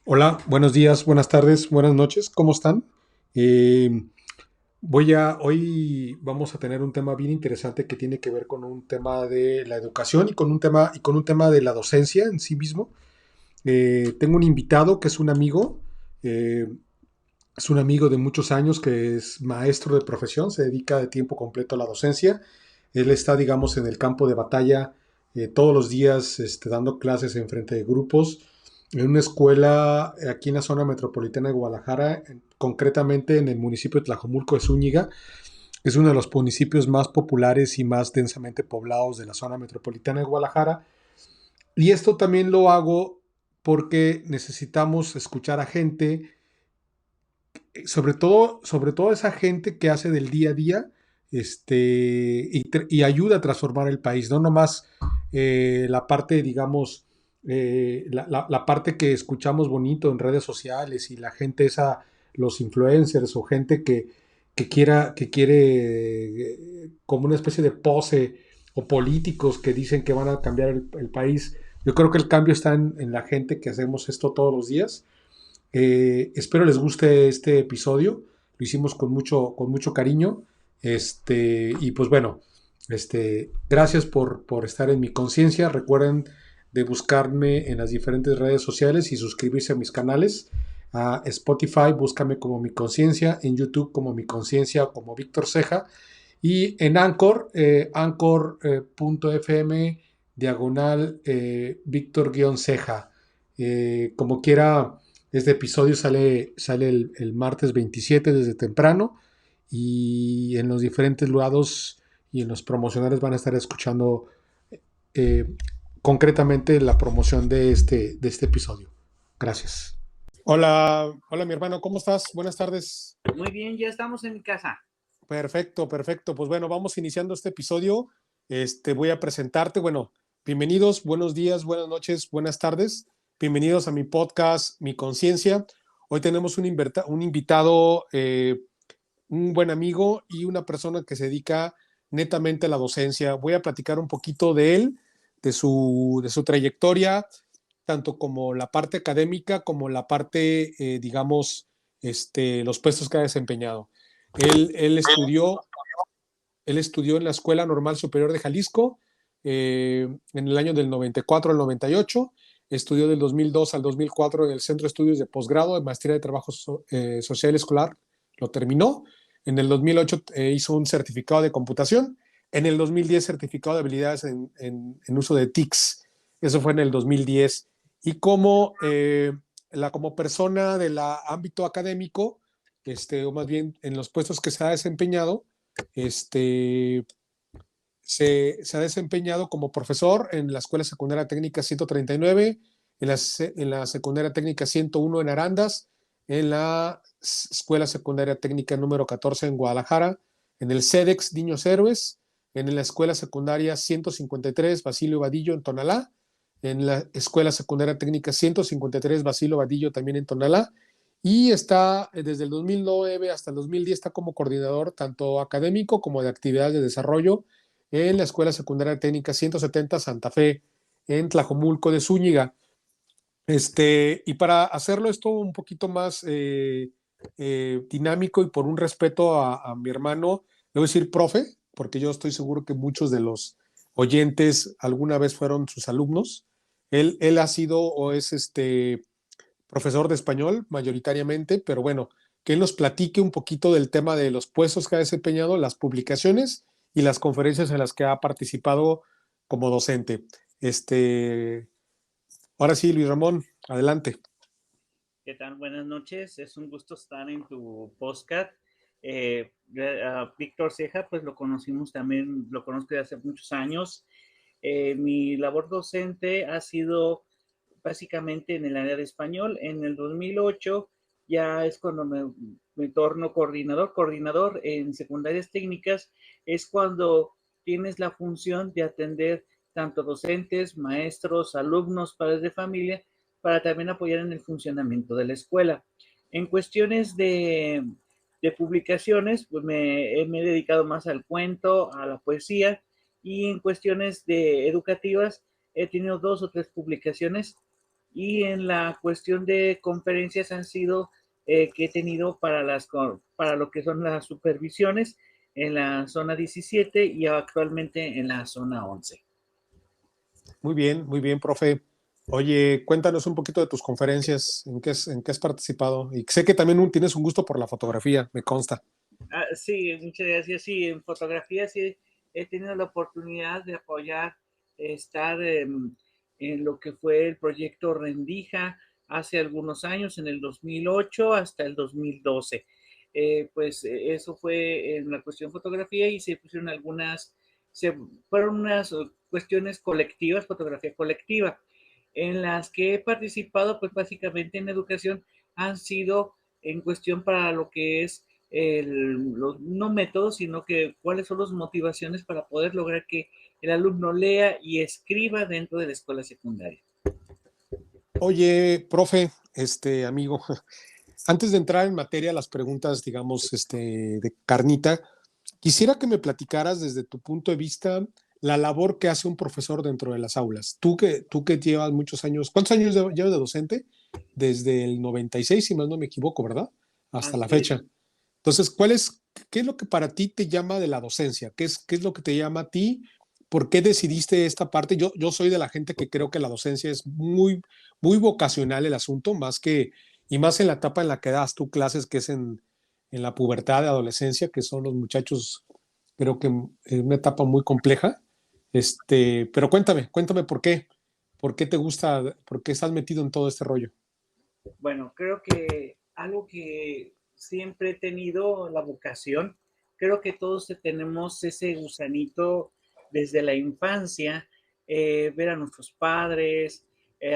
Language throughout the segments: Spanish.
Hola, buenos días, buenas tardes, buenas noches, ¿cómo están? Eh, hoy vamos a tener un tema bien interesante que tiene que ver con un tema de la educación y con un tema de la docencia en sí mismo. Tengo un invitado que eh, es un amigo de muchos años que es maestro de profesión, se dedica de tiempo completo a la docencia. Él está, digamos, en el campo de batalla todos los días dando clases en frente de grupos en una escuela aquí en la zona metropolitana de Guadalajara, concretamente en el municipio de Tlajomulco de Zúñiga. Es uno de los municipios más populares y más densamente poblados de la zona metropolitana de Guadalajara. Y esto también lo hago porque necesitamos escuchar a gente, sobre todo esa gente que hace del día a día y ayuda a transformar el país, no nomás la parte, digamos, la parte que escuchamos bonito en redes sociales y la gente esa, los influencers o gente que quiere como una especie de pose o políticos que dicen que van a cambiar el país. Yo creo que el cambio está en la gente que hacemos esto todos los días. Espero les guste este episodio. Lo hicimos con mucho cariño. Y pues bueno, gracias por estar en mi conciencia. Recuerden de buscarme en las diferentes redes sociales y suscribirse a mis canales. A Spotify, búscame como Mi Conciencia. En YouTube como Mi Conciencia o como Víctor Ceja. Y en Anchor, anchor.fm diagonal Víctor-Ceja. Como quiera, este episodio sale el martes 27 desde temprano y en los diferentes lados y en los promocionales van a estar escuchando eh, concretamente la promoción de este episodio. Gracias. Hola, hola mi hermano, ¿cómo estás? Buenas tardes. Muy bien, ya estamos en mi casa. Perfecto, perfecto. Pues bueno, vamos iniciando este episodio. Voy a presentarte. Bueno, bienvenidos, buenos días, buenas noches, buenas tardes. Bienvenidos a mi podcast, Mi Conciencia. Hoy tenemos un invitado, un buen amigo y una persona que se dedica netamente a la docencia. Voy a platicar un poquito de él, de su trayectoria, tanto como la parte académica como la parte, digamos, los puestos que ha desempeñado. Él, él estudió, él estudió en la Escuela Normal Superior de Jalisco en el año del 94 al 98. Estudió del 2002 al 2004 en el Centro de Estudios de Posgrado de Maestría de Trabajo Social Escolar. Lo terminó. En el 2008 hizo un certificado de computación. En el 2010 certificado de habilidades en uso de TICS. Eso fue en el 2010. Y como persona del ámbito académico, o más bien en los puestos que se ha desempeñado, este, se ha desempeñado como profesor en la Escuela Secundaria Técnica 139, en la Secundaria Técnica 101 en Arandas, en la Escuela Secundaria Técnica número 14 en Guadalajara, en el CEDEX Niños Héroes, en la Escuela Secundaria 153 Basilio Vadillo en Tonalá, en la Escuela Secundaria Técnica 153 Basilio Vadillo también en Tonalá, y está desde el 2009 hasta el 2010 está como coordinador tanto académico como de actividades de desarrollo en la Escuela Secundaria Técnica 170 Santa Fe, en Tlajomulco de Zúñiga. Y para hacerlo esto un poquito más dinámico y por un respeto a mi hermano, le voy a decir profe, porque yo estoy seguro que muchos de los oyentes alguna vez fueron sus alumnos. Él ha sido o es profesor de español mayoritariamente, pero bueno, que él nos platique un poquito del tema de los puestos que ha desempeñado, las publicaciones y las conferencias en las que ha participado como docente. Ahora sí, Luis Ramón, adelante. ¿Qué tal? Buenas noches. Es un gusto estar en tu podcast. Víctor Ceja, pues lo conocimos también, lo conozco de hace muchos años. Mi labor docente ha sido básicamente en el área de español. En el 2008 ya es cuando me torno coordinador en secundarias técnicas, es cuando tienes la función de atender tanto docentes, maestros, alumnos, padres de familia, para también apoyar en el funcionamiento de la escuela. En cuestiones de publicaciones, pues me he dedicado más al cuento, a la poesía, y en cuestiones educativas he tenido 2 o 3 publicaciones, y en la cuestión de conferencias han sido que he tenido para lo que son las supervisiones en la zona 17 y actualmente en la zona 11. Muy bien, profe. Oye, cuéntanos un poquito de tus conferencias, en qué has participado. Y sé que también tienes un gusto por la fotografía, me consta. Sí, muchas gracias. Sí, en fotografía sí he tenido la oportunidad de apoyar, estar en lo que fue el proyecto Rendija hace algunos años, en el 2008 hasta el 2012. Eso fue en la cuestión fotografía y se pusieron fueron unas cuestiones colectivas, fotografía colectiva, en las que he participado, pues básicamente en educación han sido en cuestión para lo que es no métodos, sino que cuáles son las motivaciones para poder lograr que el alumno lea y escriba dentro de la escuela secundaria. Oye, profe, amigo, antes de entrar en materia, las preguntas, digamos, de carnita, quisiera que me platicaras desde tu punto de vista la labor que hace un profesor dentro de las aulas. Tú que llevas muchos años, ¿cuántos años llevas de docente? Desde el 96, si mal no me equivoco, ¿verdad? Hasta la Así es. fecha. Entonces, qué es lo que para ti te llama de la docencia? Qué es lo que te llama a ti? ¿Por qué decidiste esta parte? Yo soy de la gente que creo que la docencia es muy vocacional el asunto, y más en la etapa en la que das tú clases, que es en la pubertad de adolescencia, que son los muchachos, creo que es una etapa muy compleja. Pero cuéntame por qué te gusta, por qué estás metido en todo este rollo. Bueno, creo que algo que siempre he tenido la vocación, creo que todos tenemos ese gusanito desde la infancia, ver a nuestros padres,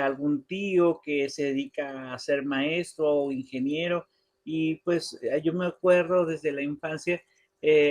algún tío que se dedica a ser maestro o ingeniero, y pues yo me acuerdo desde la infancia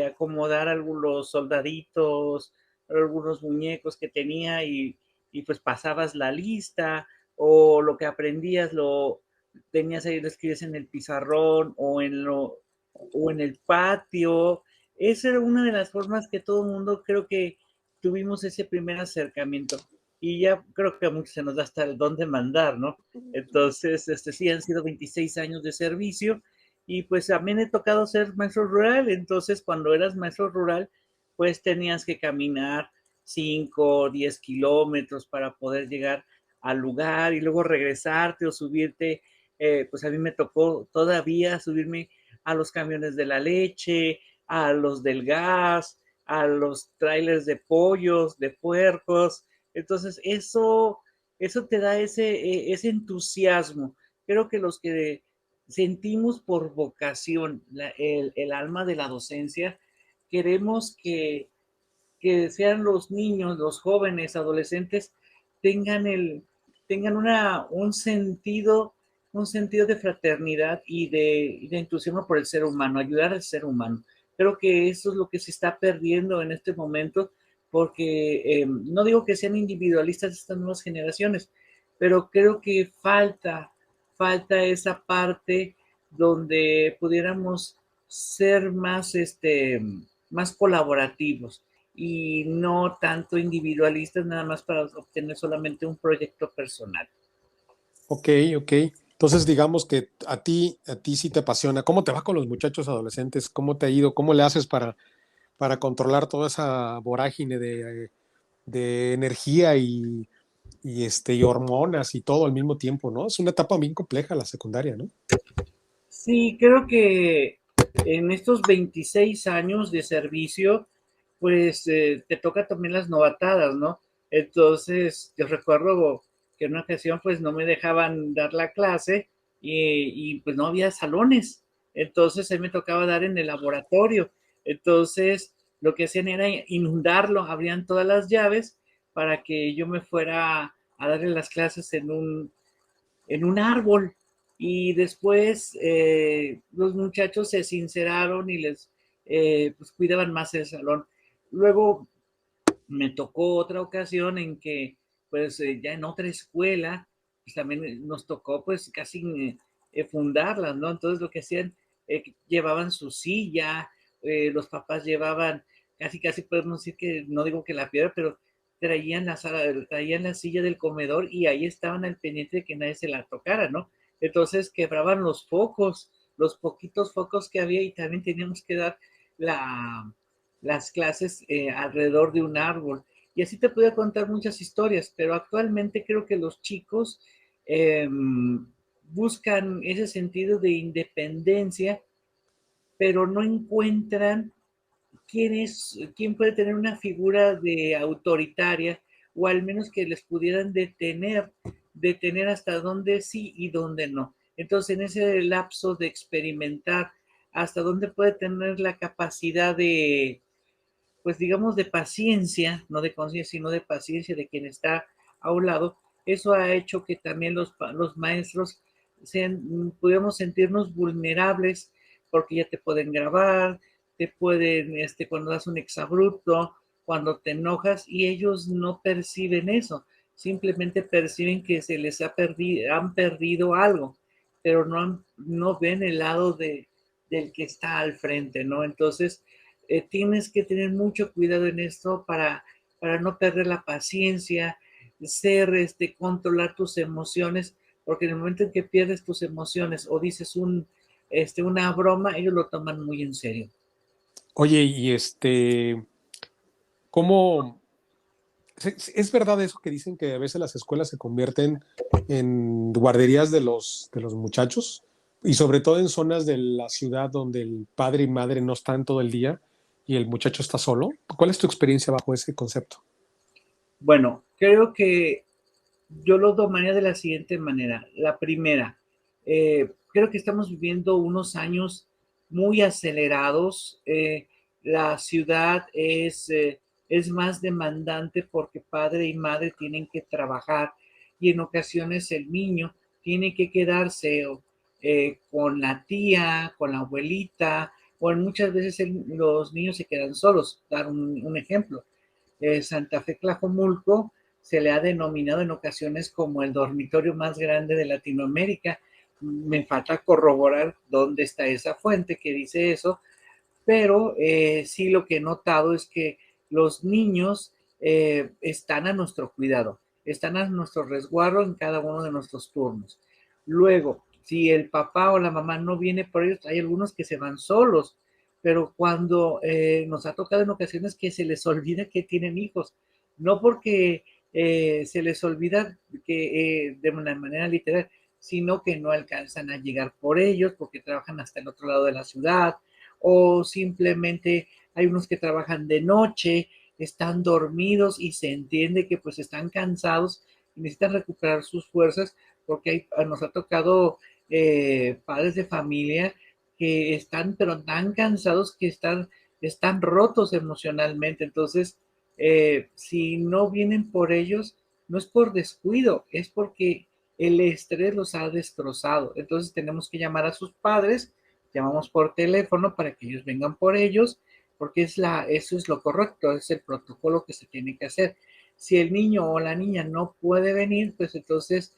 acomodar algunos soldaditos, algunos muñecos que tenía, y pues pasabas la lista o lo que aprendías lo tenías ahí, lo escribías en el pizarrón o en el patio. Esa era una de las formas que todo el mundo creo que tuvimos ese primer acercamiento. Y ya creo que a muchos se nos da hasta el don de mandar, ¿no? Entonces, sí, han sido 26 años de servicio y pues a mí me he tocado ser maestro rural. Entonces, cuando eras maestro rural, pues tenías que caminar 5 o 10 kilómetros para poder llegar al lugar y luego regresarte o subirte. Pues a mí me tocó todavía subirme a los camiones de la leche, a los del gas, a los trailers de pollos, de puercos. Entonces, eso te da ese entusiasmo. Creo que los que sentimos por vocación el alma de la docencia, queremos que sean los niños, los jóvenes, adolescentes, tengan, tengan un sentido de fraternidad y de entusiasmo por el ser humano, ayudar al ser humano. Creo que eso es lo que se está perdiendo en este momento, porque no digo que sean individualistas estas nuevas generaciones, pero creo que falta esa parte donde pudiéramos ser más colaborativos y no tanto individualistas nada más para obtener solamente un proyecto personal. Ok, ok. Entonces, digamos que a ti sí te apasiona. ¿Cómo te va con los muchachos adolescentes? ¿Cómo te ha ido? ¿Cómo le haces para controlar toda esa vorágine de energía y hormonas y todo al mismo tiempo, ¿no? Es una etapa bien compleja la secundaria, ¿no? Sí, creo que en estos 26 años de servicio, pues te toca también las novatadas, ¿no? Entonces, yo recuerdo que en una ocasión pues no me dejaban dar la clase y pues no había salones. Entonces, a mí me tocaba dar en el laboratorio. Entonces, lo que hacían era inundarlo, abrían todas las llaves para que yo me fuera a darle las clases en un árbol. Y después los muchachos se sinceraron y pues, cuidaban más el salón. Luego me tocó otra ocasión en que, pues ya en otra escuela, pues también nos tocó pues casi fundarlas, ¿no? Entonces lo que hacían llevaban su silla, los papás llevaban, casi podemos decir que, no digo que la piedra, pero traían la silla del comedor y ahí estaban al pendiente de que nadie se la tocara, ¿no? Entonces quebraban los focos, los poquitos focos que había, y también teníamos que dar la, las clases alrededor de un árbol. Y así te podía contar muchas historias, pero actualmente creo que los chicos eh, buscan ese sentido de independencia, pero no encuentran quién puede tener una figura de autoritaria, o al menos que les pudieran detener hasta dónde sí y dónde no. Entonces, en ese lapso de experimentar hasta dónde puede tener la capacidad de, pues digamos, de paciencia, no de conciencia, sino de paciencia de quien está a un lado, eso ha hecho que también los maestros pudiéramos sentirnos vulnerables, porque ya te pueden grabar, te pueden, cuando das un exabrupto, cuando te enojas, y ellos no perciben eso, simplemente perciben que se les han perdido algo, pero no ven el lado del que está al frente, ¿no? Entonces, tienes que tener mucho cuidado en esto para no perder la paciencia, controlar tus emociones, porque en el momento en que pierdes tus emociones o dices una broma, ellos lo toman muy en serio. Oye, y ¿cómo? ¿Es verdad eso que dicen que a veces las escuelas se convierten en guarderías de los muchachos? Y sobre todo en zonas de la ciudad donde el padre y madre no están todo el día y el muchacho está solo. ¿Cuál es tu experiencia bajo ese concepto? Bueno, creo que yo lo tomaría de la siguiente manera. La primera, creo que estamos viviendo unos años muy acelerados. La ciudad es más demandante porque padre y madre tienen que trabajar, y en ocasiones el niño tiene que quedarse con la tía, con la abuelita, o muchas veces los niños se quedan solos. Dar un ejemplo. Santa Fe Tlajomulco se le ha denominado en ocasiones como el dormitorio más grande de Latinoamérica. Me falta corroborar dónde está esa fuente que dice eso, pero sí, lo que he notado es que los niños están a nuestro cuidado, están a nuestro resguardo en cada uno de nuestros turnos. Luego, si el papá o la mamá no viene por ellos, hay algunos que se van solos, pero cuando nos ha tocado en ocasiones que se les olvida que tienen hijos, no porque se les olvida que de una manera literal, sino que no alcanzan a llegar por ellos porque trabajan hasta el otro lado de la ciudad, o simplemente hay unos que trabajan de noche, están dormidos y se entiende que pues están cansados y necesitan recuperar sus fuerzas, porque nos ha tocado padres de familia que están pero tan cansados que están rotos emocionalmente. Entonces, si no vienen por ellos, no es por descuido, es porque el estrés los ha destrozado. Entonces tenemos que llamar a sus padres, llamamos por teléfono para que ellos vengan por ellos, porque eso es lo correcto, es el protocolo que se tiene que hacer. Si el niño o la niña no puede venir, pues entonces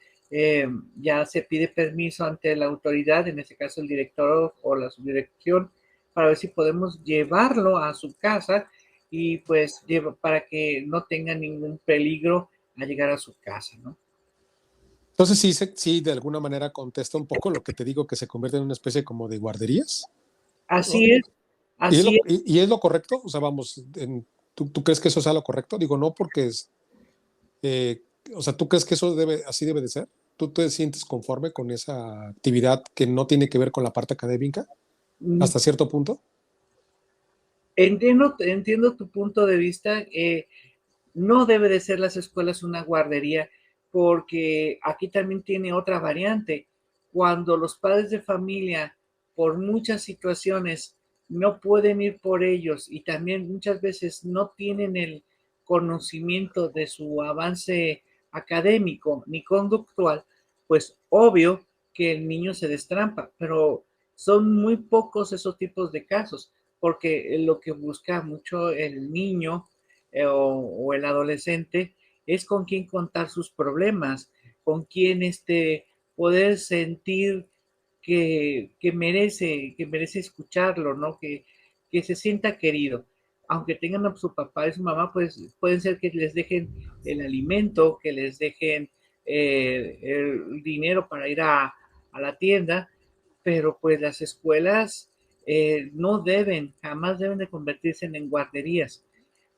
ya se pide permiso ante la autoridad, en este caso el director o la subdirección, para ver si podemos llevarlo a su casa, y pues para que no tenga ningún peligro a llegar a su casa, ¿no? Entonces sí, sí, de alguna manera contesta un poco lo que te digo, que se convierte en una especie como de guarderías. Así es, ¿Y es así es. y es lo correcto? O sea, vamos, ¿tú crees que eso sea lo correcto? Digo, no porque es, eh, o sea, ¿tú crees que eso así debe de ser? ¿Tú te sientes conforme con esa actividad que no tiene que ver con la parte académica hasta cierto punto? Entiendo tu punto de vista. No debe de ser las escuelas una guardería, porque aquí también tiene otra variante. Cuando los padres de familia, por muchas situaciones, no pueden ir por ellos, y también muchas veces no tienen el conocimiento de su avance académico ni conductual, pues obvio que el niño se destrampa, pero son muy pocos esos tipos de casos, porque lo que busca mucho el niño o el adolescente es con quién contar sus problemas, con quién poder sentir que merece escucharlo, ¿no? Que se sienta querido. Aunque tengan a su papá y su mamá, pues pueden ser que les dejen el alimento, que les dejen el dinero para ir a la tienda, pero pues las escuelas no deben, jamás deben de convertirse en guarderías.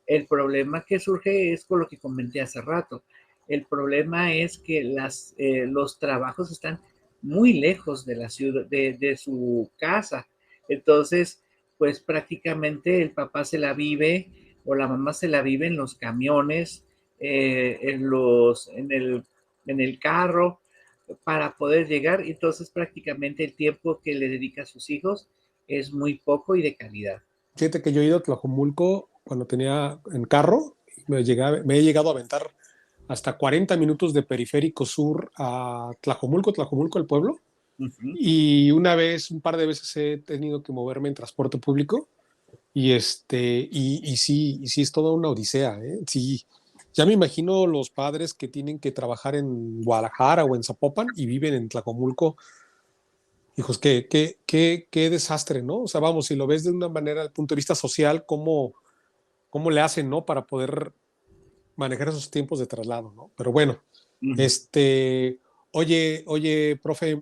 El problema que surge es con lo que comenté hace rato. El problema es que los trabajos están muy lejos de la ciudad, de su casa. Entonces, pues prácticamente el papá se la vive o la mamá se la vive en los camiones, en el carro para poder llegar. Entonces, prácticamente el tiempo que le dedica a sus hijos es muy poco y de calidad. Fíjate que yo he ido a Tlajomulco cuando tenía en carro, me he llegado a aventar hasta 40 minutos de Periférico Sur a Tlajomulco, el pueblo, Uh -huh. y un par de veces he tenido que moverme en transporte público, y sí es toda una odisea, ¿eh? Sí, ya me imagino los padres que tienen que trabajar en Guadalajara o en Zapopan y viven en Tlajomulco. Hijos, qué desastre, ¿no? O sea, vamos, si lo ves de una manera, del punto de vista social, cómo le hacen, ¿no? Para poder manejar esos tiempos de traslado, ¿no? Pero bueno, Uh -huh. este, oye, profe,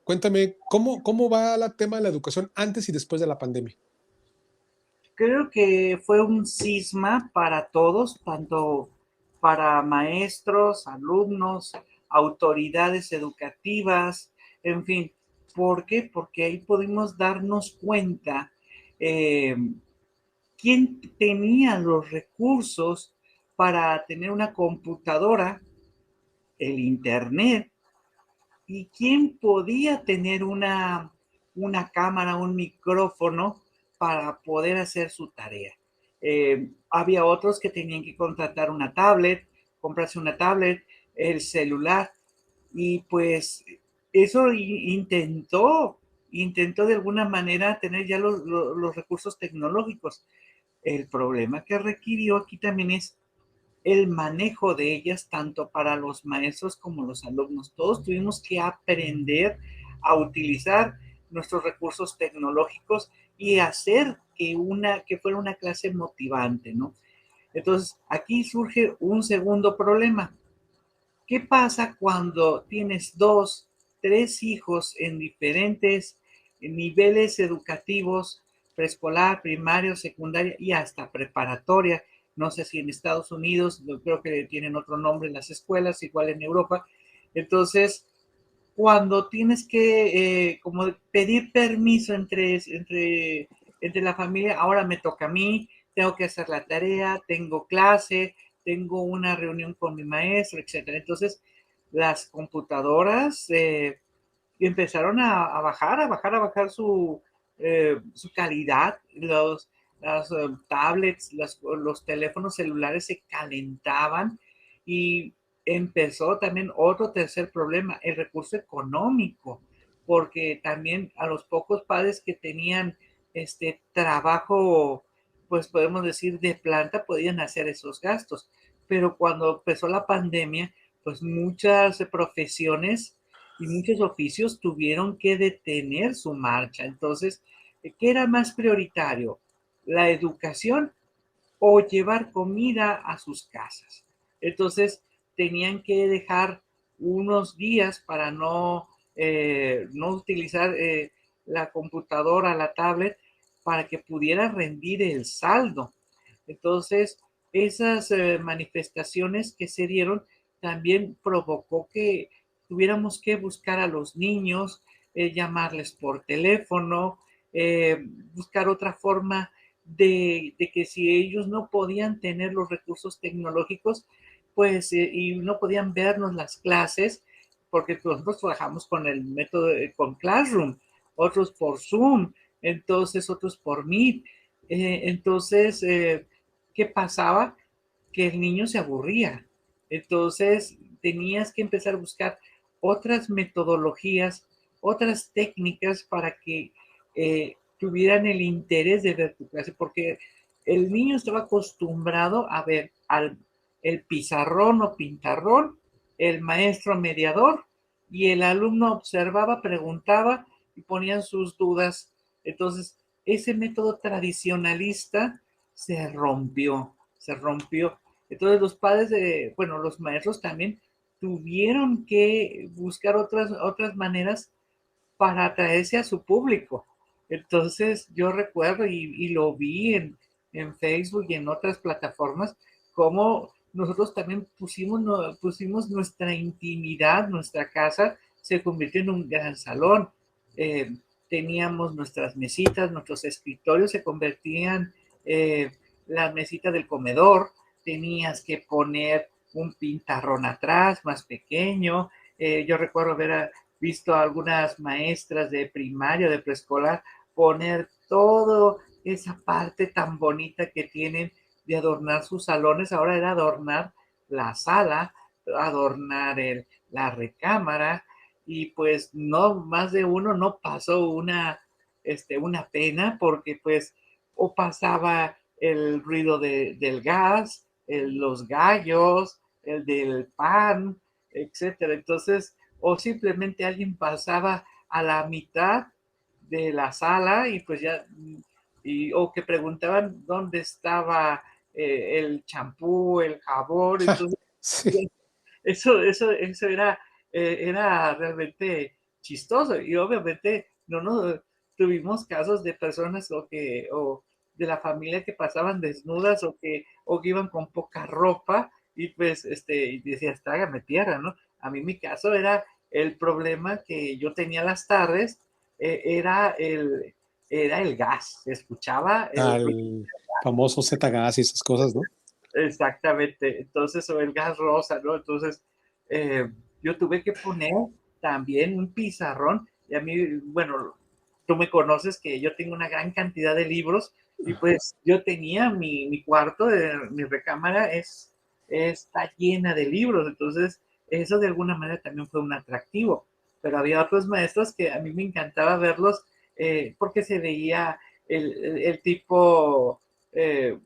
cuéntame, ¿cómo va el tema de la educación antes y después de la pandemia? Creo que fue un cisma para todos, tanto para maestros, alumnos, autoridades educativas, en fin. ¿Por qué? Porque ahí pudimos darnos cuenta eh, quién tenía los recursos para tener una computadora, el internet, y quién podía tener una cámara, un micrófono para poder hacer su tarea. Había otros que tenían que contratar una tablet, comprarse una tablet, el celular, y pues eso intentó de alguna manera tener ya los recursos tecnológicos. El problema que requirió aquí también es el manejo de ellas, tanto para los maestros como los alumnos. Todos tuvimos que aprender a utilizar nuestros recursos tecnológicos y hacer que fuera una clase motivante, ¿no? Entonces, aquí surge un segundo problema. ¿Qué pasa cuando tienes dos, tres hijos en diferentes niveles educativos, preescolar, primario, secundaria y hasta preparatoria? No sé si en Estados Unidos, yo creo que tienen otro nombre en las escuelas, igual en Europa. Entonces, cuando tienes que como pedir permiso entre la familia, ahora me toca a mí, tengo que hacer la tarea, tengo clase, tengo una reunión con mi maestro, etcétera. Entonces, las computadoras empezaron a bajar su calidad. Las tablets, los teléfonos celulares se calentaban y empezó también otro tercer problema, el recurso económico, porque también a los pocos padres que tenían este trabajo, pues podemos decir de planta, podían hacer esos gastos. Pero cuando empezó la pandemia, pues muchas profesiones y muchos oficios tuvieron que detener su marcha. Entonces, ¿qué era más prioritario? ¿La educación o llevar comida a sus casas? Entonces, tenían que dejar unos días para no utilizar la computadora, la tablet, para que pudiera rendir el saldo. Entonces, esas manifestaciones que se dieron también provocó que tuviéramos que buscar a los niños, llamarles por teléfono, buscar otra forma de que si ellos no podían tener los recursos tecnológicos, pues, y no podían vernos las clases, porque nosotros trabajamos con el método, con Classroom, otros por Zoom, entonces otros por Meet. Entonces, ¿qué pasaba? Que el niño se aburría. Entonces, tenías que empezar a buscar otras metodologías, otras técnicas para que tuvieran el interés de ver tu clase, porque el niño estaba acostumbrado a ver el pizarrón o pintarrón, el maestro mediador y el alumno observaba, preguntaba y ponían sus dudas. Entonces, ese método tradicionalista se rompió, se rompió. Entonces, los padres bueno, los maestros también tuvieron que buscar otras maneras para atraerse a su público. Entonces yo recuerdo y lo vi en Facebook y en otras plataformas, como nosotros también pusimos nuestra intimidad, nuestra casa se convirtió en un gran salón. Eh, Teníamos nuestras mesitas, nuestros escritorios se convertían la mesita del comedor, tenías que poner un pintarrón atrás, más pequeño. Yo recuerdo visto a algunas maestras de primaria, de preescolar, poner todo esa parte tan bonita que tienen de adornar sus salones. Ahora era adornar la sala, adornar la recámara, y pues no, más de uno no pasó una pena, porque pues o pasaba el ruido del gas, los gallos, el del pan, etcétera. Entonces, o simplemente alguien pasaba a la mitad de la sala y pues ya, o que preguntaban dónde estaba el champú, el jabón. Entonces, Sí, eso era realmente chistoso, y obviamente no nos tuvimos casos de personas o de la familia que pasaban desnudas o que iban con poca ropa y pues y decías, trágame tierra, ¿no? A mí mi caso era el problema que yo tenía las tardes, era el gas, se escuchaba el ruido. al famoso Z-Gas y esas cosas, ¿no? Exactamente, entonces, o el gas rosa, ¿no? Entonces, eh, yo tuve que poner también un pizarrón, y a mí, bueno, tú me conoces que yo tengo una gran cantidad de libros, y pues yo tenía mi cuarto, mi recámara está llena de libros. Entonces eso de alguna manera también fue un atractivo, pero había otros maestros que a mí me encantaba verlos, porque se veía el tipo,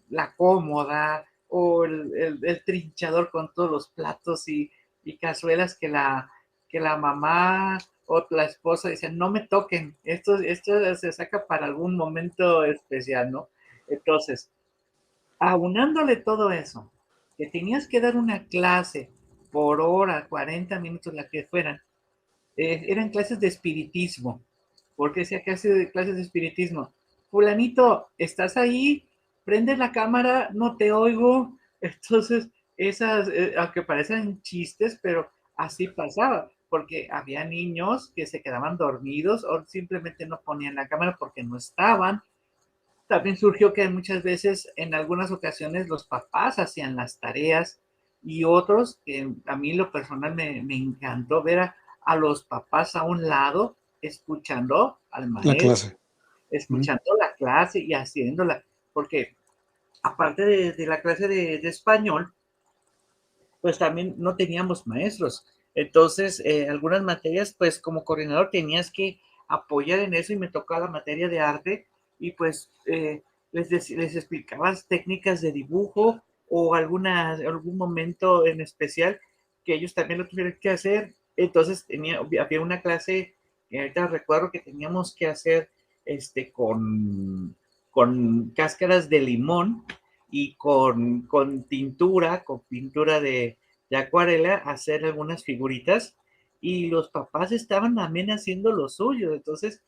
la cómoda, o el trinchador con todos los platos y cazuelas que la mamá o la esposa dicen, no me toquen, esto se saca para algún momento especial, ¿no? Entonces, aunándole todo eso, que tenías que dar una clase por hora, 40 minutos, la que fueran, eran clases de espiritismo. Porque decía clases de espiritismo. Fulanito, ¿estás ahí? Prende la cámara, no te oigo. Entonces, esas, aunque parecen chistes, pero así pasaba, porque había niños que se quedaban dormidos o simplemente no ponían la cámara porque no estaban. También surgió que muchas veces, en algunas ocasiones, los papás hacían las tareas, y otros que a mí lo personal me encantó ver a los papás a un lado escuchando al La maestro, clase. Mm. escuchando la clase y haciéndola, porque aparte de la clase de español, pues también no teníamos maestros. Entonces, algunas materias, pues como coordinador tenías que apoyar en eso, y me tocó la materia de arte, y pues les explicabas técnicas de dibujo o algún momento en especial que ellos también lo tuvieran que hacer. Entonces había una clase, que ahorita recuerdo que teníamos que hacer con cáscaras de limón y con pintura de acuarela, hacer algunas figuritas, y los papás estaban también haciendo lo suyo. Entonces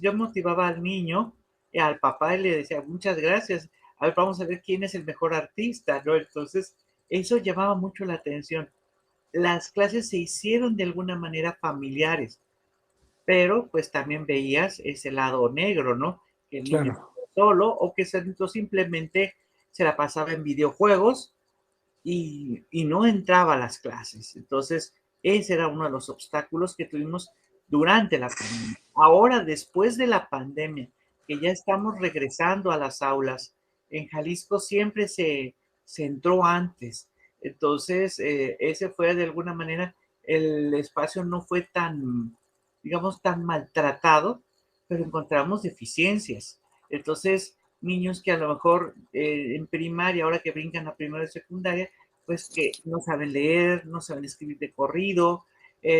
yo motivaba al niño, al papá, y le decía, muchas gracias, a ver, vamos a ver quién es el mejor artista, ¿no? Entonces eso llamaba mucho la atención. Las clases se hicieron de alguna manera familiares, pero pues también veías ese lado negro, ¿no? Que el niño Claro. solo, o que simplemente se la pasaba en videojuegos y no entraba a las clases. Entonces, ese era uno de los obstáculos que tuvimos durante la pandemia. Ahora, después de la pandemia, que ya estamos regresando a las aulas, en Jalisco siempre se entró antes. Entonces, ese fue de alguna manera, el espacio no fue tan, digamos, tan maltratado, pero encontramos deficiencias. Entonces, niños que a lo mejor en primaria, ahora que brincan a primero de secundaria, pues que no saben leer, no saben escribir de corrido,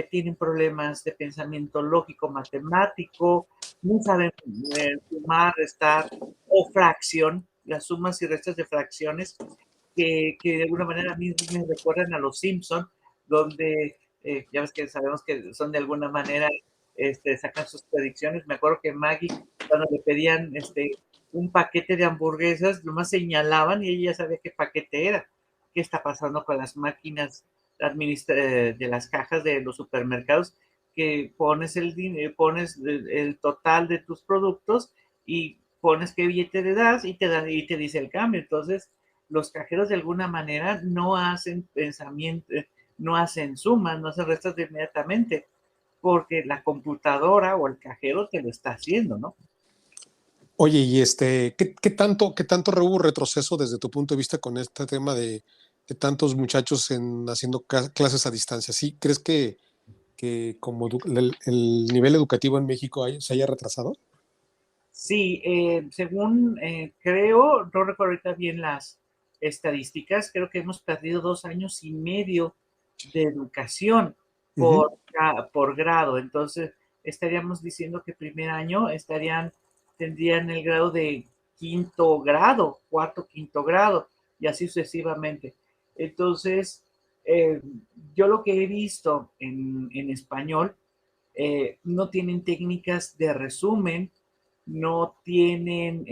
tienen problemas de pensamiento lógico, matemático, no saben sumar, restar o fracción, las sumas y restas de fracciones, que de alguna manera a mí me recuerdan a los Simpson, donde ya ves que sabemos que son de alguna manera, sacan sus predicciones. Me acuerdo que Maggie, cuando le pedían un paquete de hamburguesas, nomás señalaban y ella ya sabía qué paquete era. ¿Qué está pasando con las máquinas de las cajas de los supermercados? Que pones pones el total de tus productos y pones qué billete le das y y te dice el cambio. Entonces, los cajeros de alguna manera no hacen pensamiento, no hacen sumas, no hacen restas de inmediatamente, porque la computadora o el cajero te lo está haciendo, ¿no? Oye, y qué tanto hubo retroceso desde tu punto de vista con este tema de tantos muchachos haciendo clases a distancia? ¿Sí crees que como el nivel educativo en México se haya retrasado? Sí, según creo, no recuerdo ahorita bien las estadísticas, creo que hemos perdido 2 años y medio de educación Uh -huh. por grado. Entonces, estaríamos diciendo que primer año tendrían el grado de quinto grado, cuarto, quinto grado, y así sucesivamente. Entonces, eh, yo lo que he visto en español, no tienen técnicas de resumen, no tienen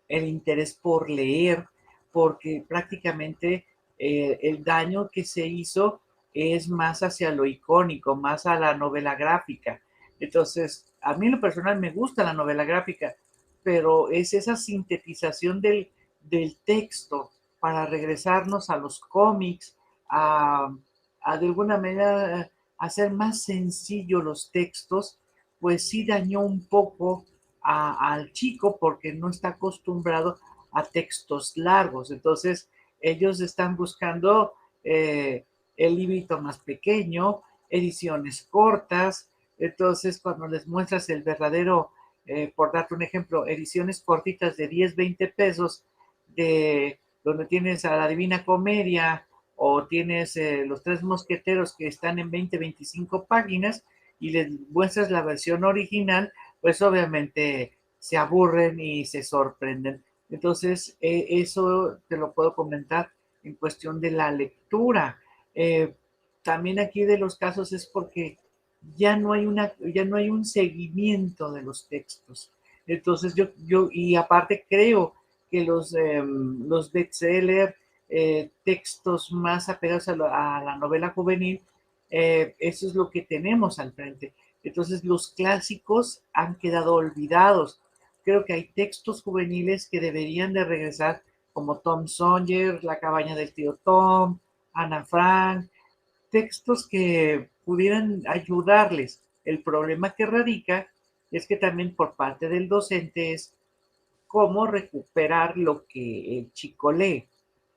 el interés por leer, porque prácticamente el daño que se hizo es más hacia lo icónico, más a la novela gráfica. Entonces, a mí en lo personal me gusta la novela gráfica, pero es esa sintetización del texto para regresarnos a los cómics, a de alguna manera hacer más sencillo los textos, pues sí dañó un poco al chico porque no está acostumbrado a textos largos. Entonces, ellos están buscando el librito más pequeño, ediciones cortas. Entonces, cuando les muestras el verdadero, por darte un ejemplo, ediciones cortitas de 10, 20 pesos, de donde tienes a la Divina Comedia o tienes los Tres Mosqueteros que están en 20, 25 páginas y les muestras la versión original, pues obviamente se aburren y se sorprenden. Entonces, eso te lo puedo comentar en cuestión de la lectura. Eh, También aquí de los casos es porque ya no hay un seguimiento de los textos. Entonces y aparte creo que los bestseller, textos más apegados a la novela juvenil, eso es lo que tenemos al frente. Entonces los clásicos han quedado olvidados. Creo que hay textos juveniles que deberían de regresar, como Tom Sawyer, La cabaña del tío Tom, Ana Frank, textos que pudieran ayudarles. El problema que radica es que también por parte del docente es cómo recuperar lo que el chico lee,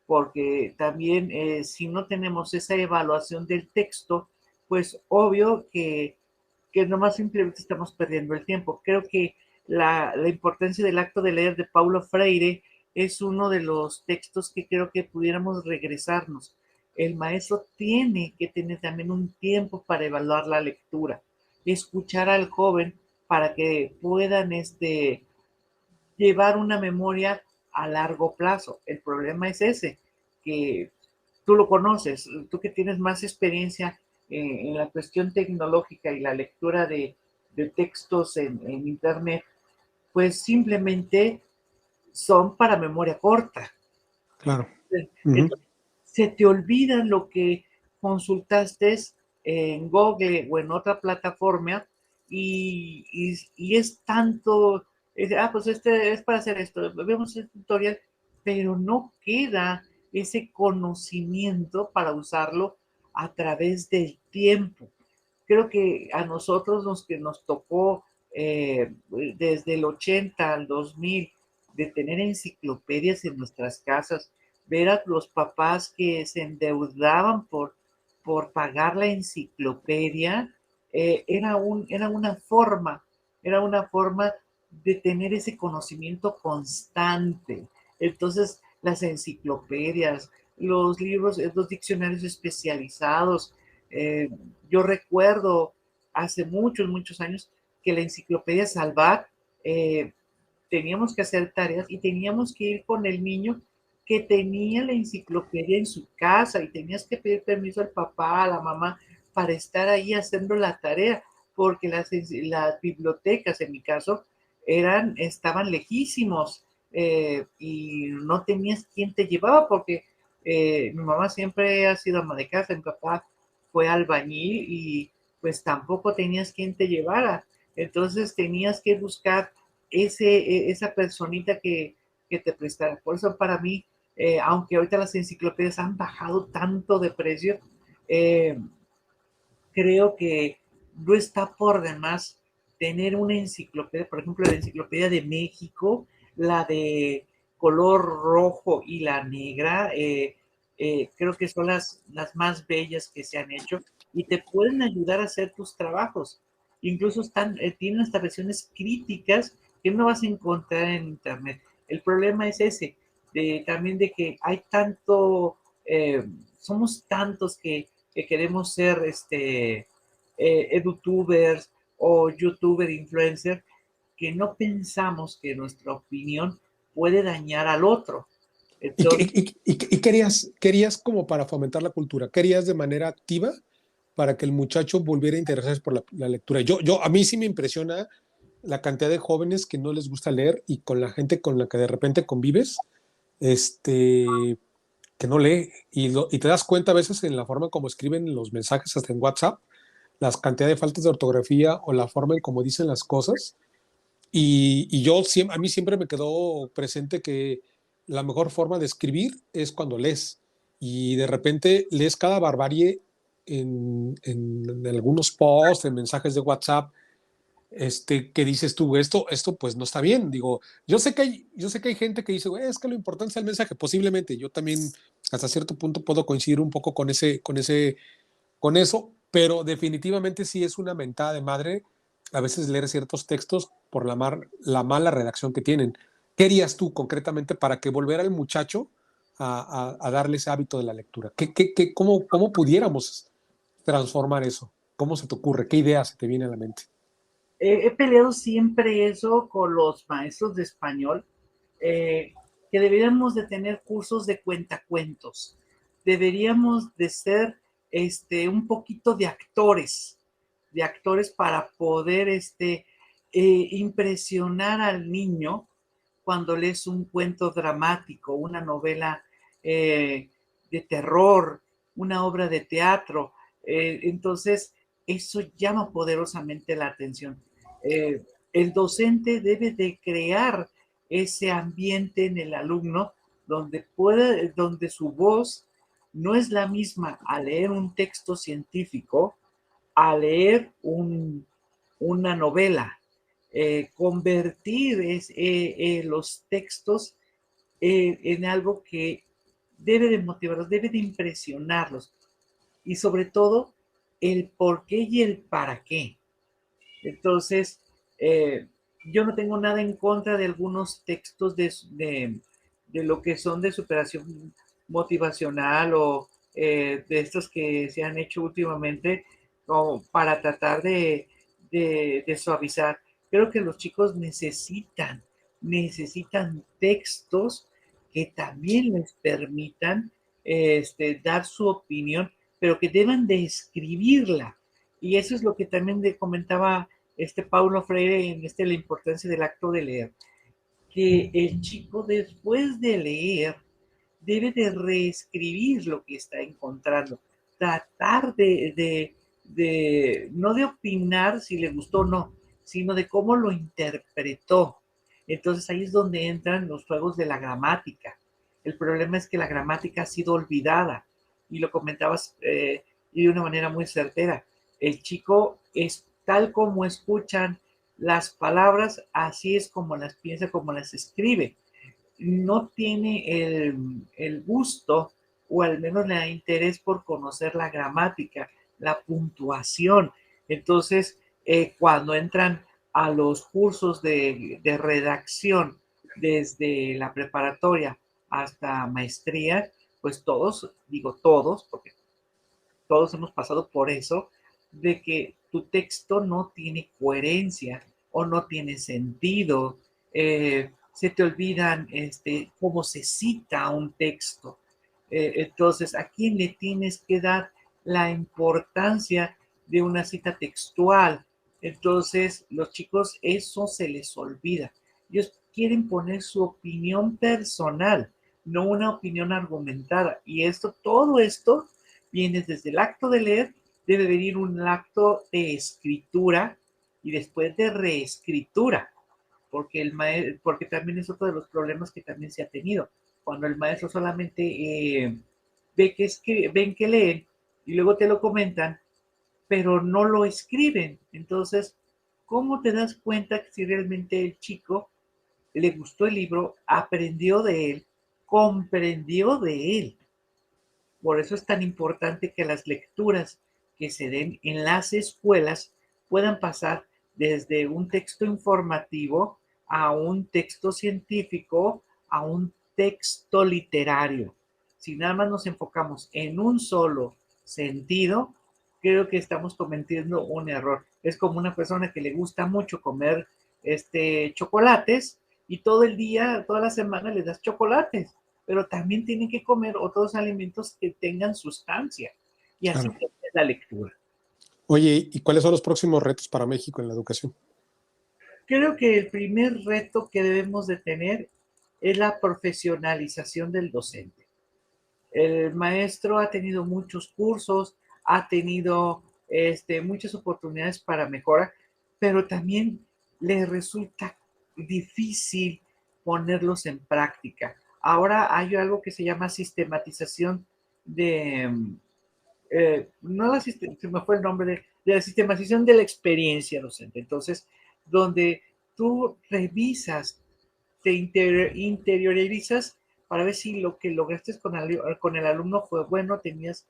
porque también si no tenemos esa evaluación del texto, pues obvio que nomás simplemente estamos perdiendo el tiempo. Creo que la importancia del acto de leer de Paulo Freire es uno de los textos que creo que pudiéramos regresarnos. El maestro tiene que tener también un tiempo para evaluar la lectura, escuchar al joven para que puedan llevar una memoria a largo plazo. El problema es ese, que tú lo conoces, tú que tienes más experiencia en la cuestión tecnológica y la lectura de textos en Internet, pues simplemente son para memoria corta. Claro. Uh -huh. Entonces, se te olvida lo que consultaste en Google o en otra plataforma y es tanto, pues este es para hacer esto, vemos el tutorial, pero no queda ese conocimiento para usarlo a través del tiempo. Creo que a nosotros que nos tocó desde el 80 al 2000 de tener enciclopedias en nuestras casas, ver a los papás que se endeudaban por pagar la enciclopedia, era una forma de tener ese conocimiento constante. Entonces, las enciclopedias, los libros, los diccionarios especializados, Eh, yo recuerdo hace muchos, muchos años que la enciclopedia Salvat teníamos que hacer tareas y teníamos que ir con el niño que tenía la enciclopedia en su casa y tenías que pedir permiso al papá, a la mamá, para estar ahí haciendo la tarea, porque las bibliotecas, en mi caso, estaban lejísimos y no tenías quien te llevaba, porque mi mamá siempre ha sido ama de casa, mi papá fue albañil y pues tampoco tenías quien te llevara. Entonces tenías que buscar esa personita que te prestara. Por eso para mí, aunque ahorita las enciclopedias han bajado tanto de precio, eh, creo que no está por demás tener una enciclopedia, por ejemplo, la enciclopedia de México, la de color rojo y la negra, creo que son las más bellas que se han hecho y te pueden ayudar a hacer tus trabajos. Incluso tienen hasta versiones críticas que no vas a encontrar en internet. El problema es ese, también de que hay somos tantos que queremos ser edutubers o youtuber influencer, que no pensamos que nuestra opinión puede dañar al otro. Entonces, Y querías como para fomentar la cultura, querías de manera activa para que el muchacho volviera a interesarse por la lectura. A mí sí me impresiona la cantidad de jóvenes que no les gusta leer y con la gente con la que de repente convives, que no lee y te das cuenta a veces en la forma como escriben los mensajes hasta en WhatsApp, las cantidad de faltas de ortografía o la forma en cómo dicen las cosas. A mí siempre me quedó presente que la mejor forma de escribir es cuando lees y de repente lees cada barbarie en algunos posts, en mensajes de WhatsApp, que dices tú, esto pues no está bien. Digo, yo sé que hay gente que dice, es que lo importante es el mensaje, posiblemente. Yo también hasta cierto punto puedo coincidir un poco con eso, pero definitivamente sí es una mentada de madre a veces leer ciertos textos por la mala redacción que tienen. ¿Qué harías tú concretamente para que volviera el muchacho a darle ese hábito de la lectura? ¿Cómo pudiéramos transformar eso? ¿Cómo se te ocurre? ¿Qué idea se te viene a la mente? he peleado siempre eso con los maestros de español, eh, que deberíamos de tener cursos de cuentacuentos. Deberíamos de ser un poquito de actores para poder impresionar al niño cuando lees un cuento dramático, una novela de terror, una obra de teatro. Entonces, eso llama poderosamente la atención. El docente debe de crear ese ambiente en el alumno donde su voz no es la misma a leer un texto científico, a leer una novela, convertir los textos en algo que debe de motivarlos, debe de impresionarlos y sobre todo el por qué y el para qué. Entonces, eh, yo no tengo nada en contra de algunos textos de lo que son de superación motivacional o de estos que se han hecho últimamente como para tratar de suavizar. Creo que los chicos necesitan textos que también les permitan dar su opinión, pero que deban de escribirla. Y eso es lo que también le comentaba Paulo Freire en la importancia del acto de leer, que el chico después de leer debe de reescribir lo que está encontrando, tratar no de opinar si le gustó o no, sino de cómo lo interpretó. Entonces ahí es donde entran los juegos de la gramática. El problema es que la gramática ha sido olvidada y lo comentabas y de una manera muy certera. El chico es tal como escuchan las palabras, así es como las piensa, como las escribe. No tiene el gusto o al menos le da interés por conocer la gramática, la puntuación. Entonces, cuando entran a los cursos de redacción desde la preparatoria hasta maestría, pues todos, digo todos, porque todos hemos pasado por eso, de que tu texto no tiene coherencia o no tiene sentido, se te olvidan cómo se cita un texto. Entonces, ¿a quién le tienes que dar la importancia de una cita textual? Entonces, los chicos eso se les olvida. Ellos quieren poner su opinión personal, no una opinión argumentada. Y todo esto viene desde el acto de leer, debe venir un acto de escritura y después de reescritura, porque también es otro de los problemas que también se ha tenido. Cuando el maestro solamente ven que leen y luego te lo comentan, pero no lo escriben. Entonces, ¿cómo te das cuenta que si realmente el chico le gustó el libro, aprendió de él, comprendió de él? Por eso es tan importante que las lecturas que se den en las escuelas puedan pasar desde un texto informativo a un texto científico, a un texto literario. Si nada más nos enfocamos en un solo sentido, creo que estamos cometiendo un error. Es como una persona que le gusta mucho comer chocolates y todo el día, toda la semana le das chocolates, pero también tienen que comer otros alimentos que tengan sustancia. Y así Claro. es la lectura. Oye, ¿y cuáles son los próximos retos para México en la educación? Creo que el primer reto que debemos de tener es la profesionalización del docente. El maestro ha tenido muchos cursos, ha tenido muchas oportunidades para mejorar, pero también le resulta difícil ponerlos en práctica. Ahora hay algo que se llama sistematización de, no la se me fue el nombre de la sistematización de la experiencia docente. Entonces, donde tú revisas, te interiorizas para ver si lo que lograste con el alumno fue bueno, tenías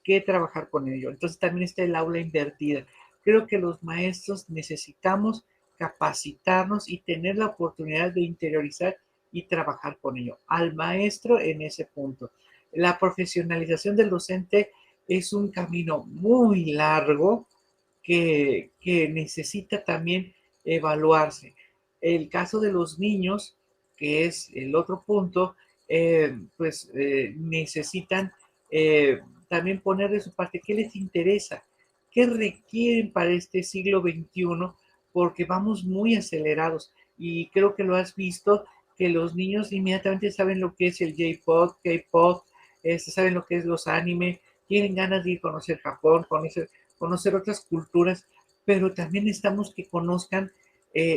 que trabajar con ello. Entonces también está el aula invertida. Creo que los maestros necesitamos capacitarnos y tener la oportunidad de interiorizar y trabajar con ello. Al maestro en ese punto. La profesionalización del docente es un camino muy largo que necesita también evaluarse. El caso de los niños, que es el otro punto, necesitan también poner de su parte qué les interesa, qué requieren para este siglo XXI, porque vamos muy acelerados y creo que lo has visto, que los niños inmediatamente saben lo que es el J-Pop, K-Pop, saben lo que es los anime, tienen ganas de ir a conocer Japón, conocer otras culturas, pero también necesitamos que conozcan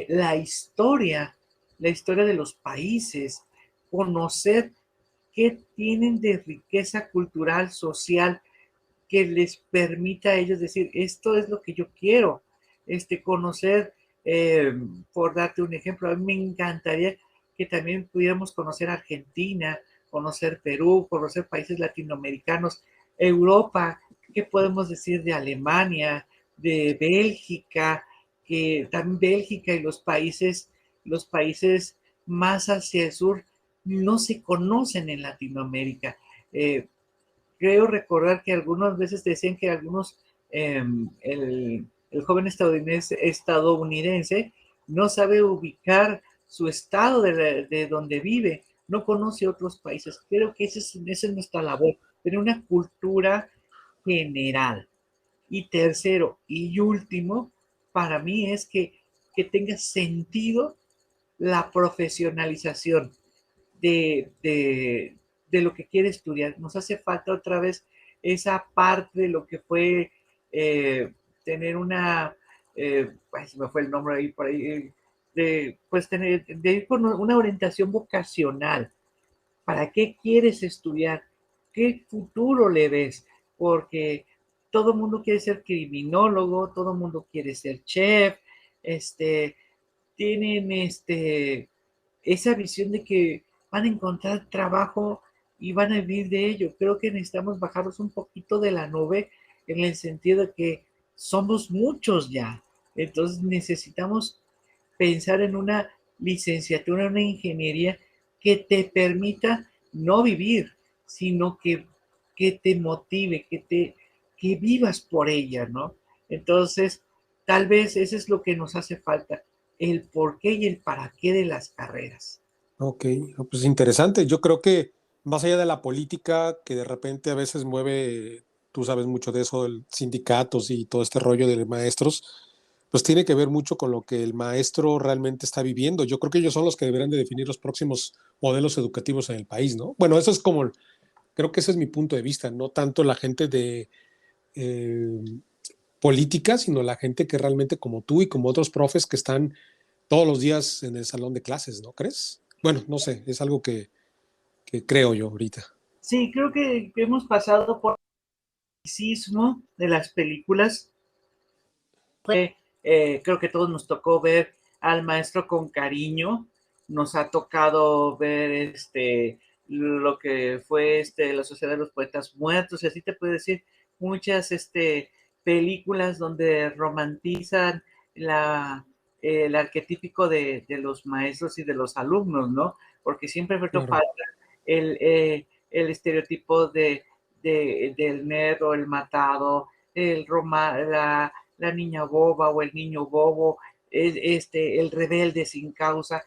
la historia de los países, conocer qué tienen de riqueza cultural, social, que les permita a ellos decir, esto es lo que yo quiero, conocer, por darte un ejemplo, a mí me encantaría que también pudiéramos conocer Argentina, conocer Perú, conocer países latinoamericanos, Europa, ¿qué podemos decir de Alemania, de Bélgica? Que también Bélgica y los países más hacia el sur no se conocen en Latinoamérica. Creo recordar que algunas veces decían que el joven estadounidense no sabe ubicar su estado de donde vive, no conoce otros países. Creo que esa es nuestra labor, tener una cultura general. Y tercero y último, para mí es que tenga sentido la profesionalización de lo que quiere estudiar. Nos hace falta otra vez esa parte de lo que fue tener se me fue el nombre ahí por ahí, de ir con una orientación vocacional. ¿Para qué quieres estudiar? ¿Qué futuro le ves? Porque todo el mundo quiere ser criminólogo, todo el mundo quiere ser chef, tienen esa visión de que van a encontrar trabajo y van a vivir de ello. Creo que necesitamos bajarnos un poquito de la nube en el sentido de que somos muchos ya. Entonces necesitamos pensar en una licenciatura, una ingeniería que te permita no vivir, sino que te motive, que vivas por ella, ¿no? Entonces, tal vez eso es lo que nos hace falta, el por qué y el para qué de las carreras. Ok, pues interesante. Yo creo que más allá de la política que de repente a veces mueve, tú sabes mucho de eso, el sindicatos y todo este rollo de maestros, pues tiene que ver mucho con lo que el maestro realmente está viviendo. Yo creo que ellos son los que deberán de definir los próximos modelos educativos en el país, ¿no? Bueno, eso es como, creo que ese es mi punto de vista, no tanto la gente de eh, política, sino la gente que realmente como tú y como otros profes que están todos los días en el salón de clases, ¿no crees? Bueno, no sé, es algo que creo yo ahorita. Sí, creo que hemos pasado por el sismo de las películas. Creo que todos nos tocó ver al maestro con cariño, nos ha tocado ver lo que fue la Sociedad de los Poetas Muertos, y así te puedo decir muchas películas donde romantizan la, el arquetípico de los maestros y de los alumnos, ¿no? Porque siempre me Claro, falta el estereotipo del nerd o el matado, la niña boba o el niño bobo, el rebelde sin causa.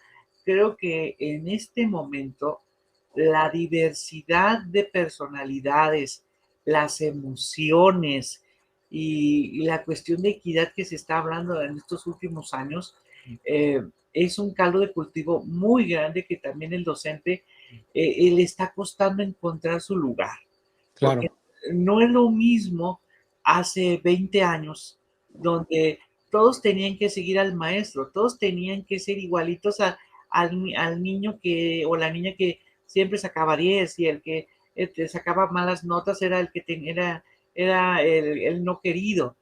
Creo que en este momento la diversidad de personalidades, las emociones y la cuestión de equidad que se está hablando en estos últimos años es un caldo de cultivo muy grande que también el docente le está costando encontrar su lugar, porque claro, no es lo mismo hace 20 años donde todos tenían que seguir al maestro, todos tenían que ser igualitos al niño que o la niña que siempre sacaba 10 y el que sacaba malas notas era el que era el no querido.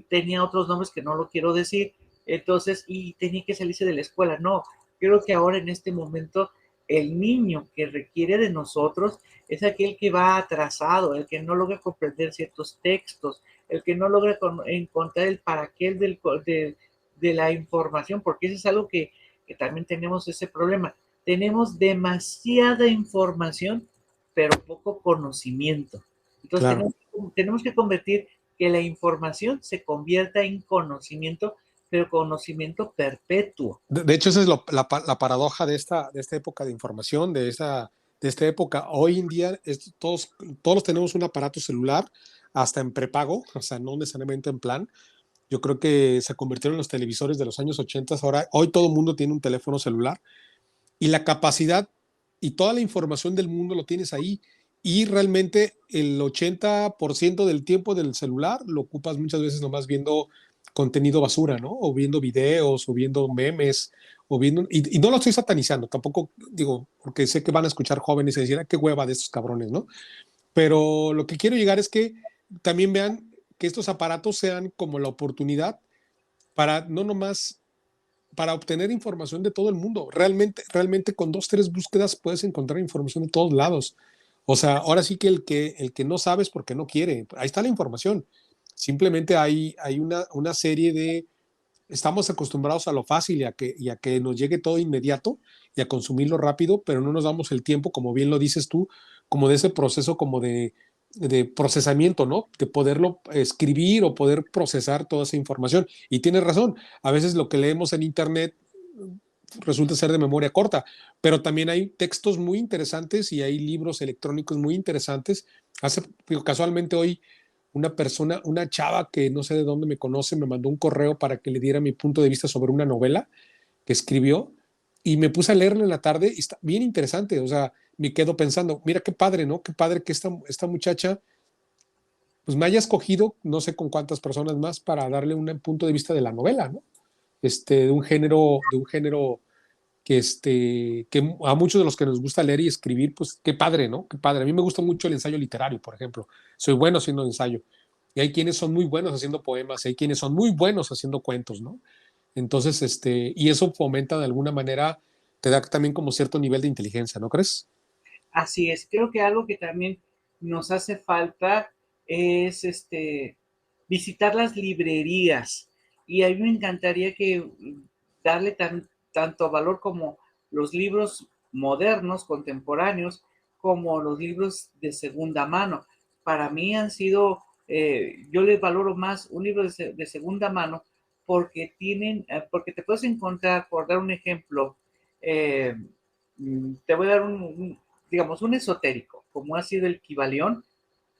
Tenía otros nombres que no lo quiero decir, entonces, y tenía que salirse de la escuela. No, creo que ahora en este momento el niño que requiere de nosotros es aquel que va atrasado, el que no logra comprender ciertos textos, el que no logra encontrar el para qué de la información, porque eso es algo que también tenemos ese problema. Tenemos demasiada información, pero poco conocimiento. Entonces claro. tenemos que convertir que la información se convierta en conocimiento, pero conocimiento perpetuo. De hecho, esa es la paradoja de esta época de información, de esta época. Hoy en día todos tenemos un aparato celular, hasta en prepago, o sea, no necesariamente en plan. Yo creo que se convirtieron en los televisores de los años 80, ahora, hoy todo el mundo tiene un teléfono celular y la capacidad y toda la información del mundo lo tienes ahí. Y realmente el 80% del tiempo del celular lo ocupas muchas veces nomás viendo contenido basura, ¿no? O viendo videos, o viendo memes, o viendo... Y no lo estoy satanizando, tampoco digo, porque sé que van a escuchar jóvenes y decir, "Ah, qué hueva de estos cabrones, ¿no?" Pero lo que quiero llegar es que también vean que estos aparatos sean como la oportunidad para no nomás para obtener información de todo el mundo. Realmente con dos, tres búsquedas puedes encontrar información de todos lados. O sea, ahora sí que el que no sabe es porque no quiere. Ahí está la información. Simplemente hay una serie de... Estamos acostumbrados a lo fácil y a que nos llegue todo inmediato y a consumirlo rápido, pero no nos damos el tiempo, como bien lo dices tú, como de ese proceso como de procesamiento, ¿no? De poderlo escribir o poder procesar toda esa información. Y tienes razón, a veces lo que leemos en Internet resulta ser de memoria corta, pero también hay textos muy interesantes y hay libros electrónicos muy interesantes. Casualmente hoy una persona, una chava que no sé de dónde me conoce, me mandó un correo para que le diera mi punto de vista sobre una novela que escribió y me puse a leerla en la tarde y está bien interesante. O sea, me quedo pensando, mira qué padre, ¿no? Qué padre que esta muchacha pues me haya escogido, no sé con cuántas personas más, para darle un punto de vista de la novela, ¿no? De un género que a muchos de los que nos gusta leer y escribir, pues qué padre, ¿no? Qué padre. A mí me gusta mucho el ensayo literario, por ejemplo. Soy bueno haciendo ensayo. Y hay quienes son muy buenos haciendo poemas, y hay quienes son muy buenos haciendo cuentos, ¿no? Entonces, y eso fomenta de alguna manera, te da también como cierto nivel de inteligencia, ¿no crees? Así es, creo que algo que también nos hace falta es visitar las librerías. Y a mí me encantaría que darle tanto valor como los libros modernos, contemporáneos, como los libros de segunda mano. Para mí han sido yo les valoro más un libro de segunda mano porque porque te puedes encontrar, por dar un ejemplo, eh, te voy a dar digamos, un esotérico, como ha sido el Kybalión,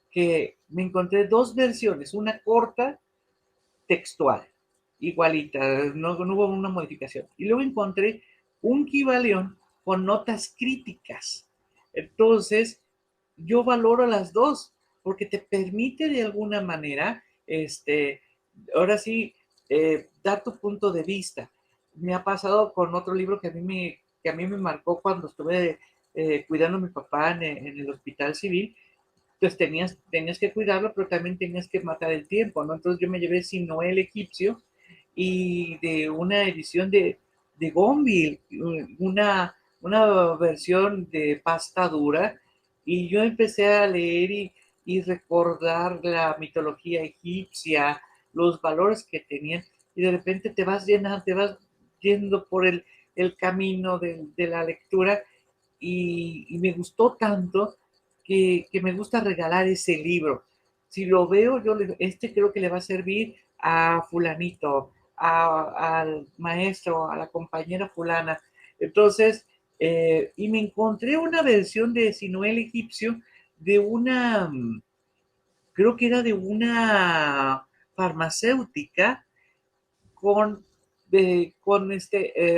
que me encontré dos versiones, una corta, textual, igualita, no hubo una modificación. Y luego encontré un Kybalión con notas críticas. Entonces, yo valoro las dos, porque te permite de alguna manera, ahora sí, dar tu punto de vista. Me ha pasado con otro libro que a mí me marcó cuando estuve cuidando a mi papá en el hospital civil. Entonces tenías que cuidarlo, pero también tenías que matar el tiempo, ¿no? Entonces yo me llevé Sinoé el egipcio y de una edición de Gonville, una versión de pasta dura, y yo empecé a leer y recordar la mitología egipcia, los valores que tenían, y de repente te vas llenando, te vas yendo por el camino de la lectura, y me gustó tanto que me gusta regalar ese libro. Si lo veo, creo que le va a servir a fulanito, al maestro, a la compañera fulana. Entonces, y me encontré una versión de Sinuel egipcio de creo que era de una farmacéutica con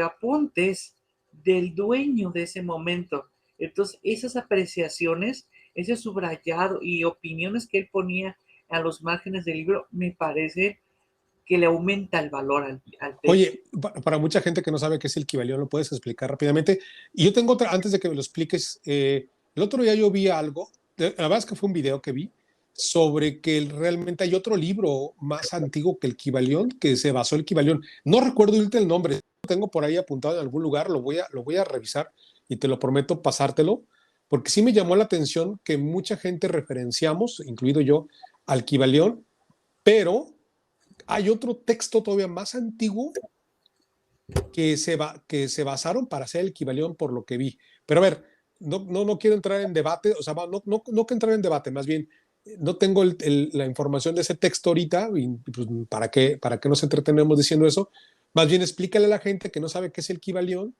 apuntes del dueño de ese momento. Entonces, esas apreciaciones, ese subrayado y opiniones que él ponía a los márgenes del libro, me parece que le aumenta el valor al texto. Oye, para mucha gente que no sabe qué es el Kybalión, ¿lo puedes explicar rápidamente? Y yo tengo otra, antes de que me lo expliques, el otro día yo vi algo, la verdad es que fue un video que vi, sobre que realmente hay otro libro más antiguo que el Kybalión, que se basó el Kybalión. No recuerdo ahorita el nombre, lo tengo por ahí apuntado en algún lugar, lo voy a revisar y te lo prometo pasártelo, porque sí me llamó la atención que mucha gente referenciamos, incluido yo, al Kybalión, pero hay otro texto todavía más antiguo que se basaron para hacer el Kybalión por lo que vi. Pero a ver, no quiero entrar en debate, o sea, no que entrar en debate, más bien, no tengo la información de ese texto ahorita, y pues, para qué nos entretenemos diciendo eso? Más bien explícale a la gente que no sabe qué es el Kybalión,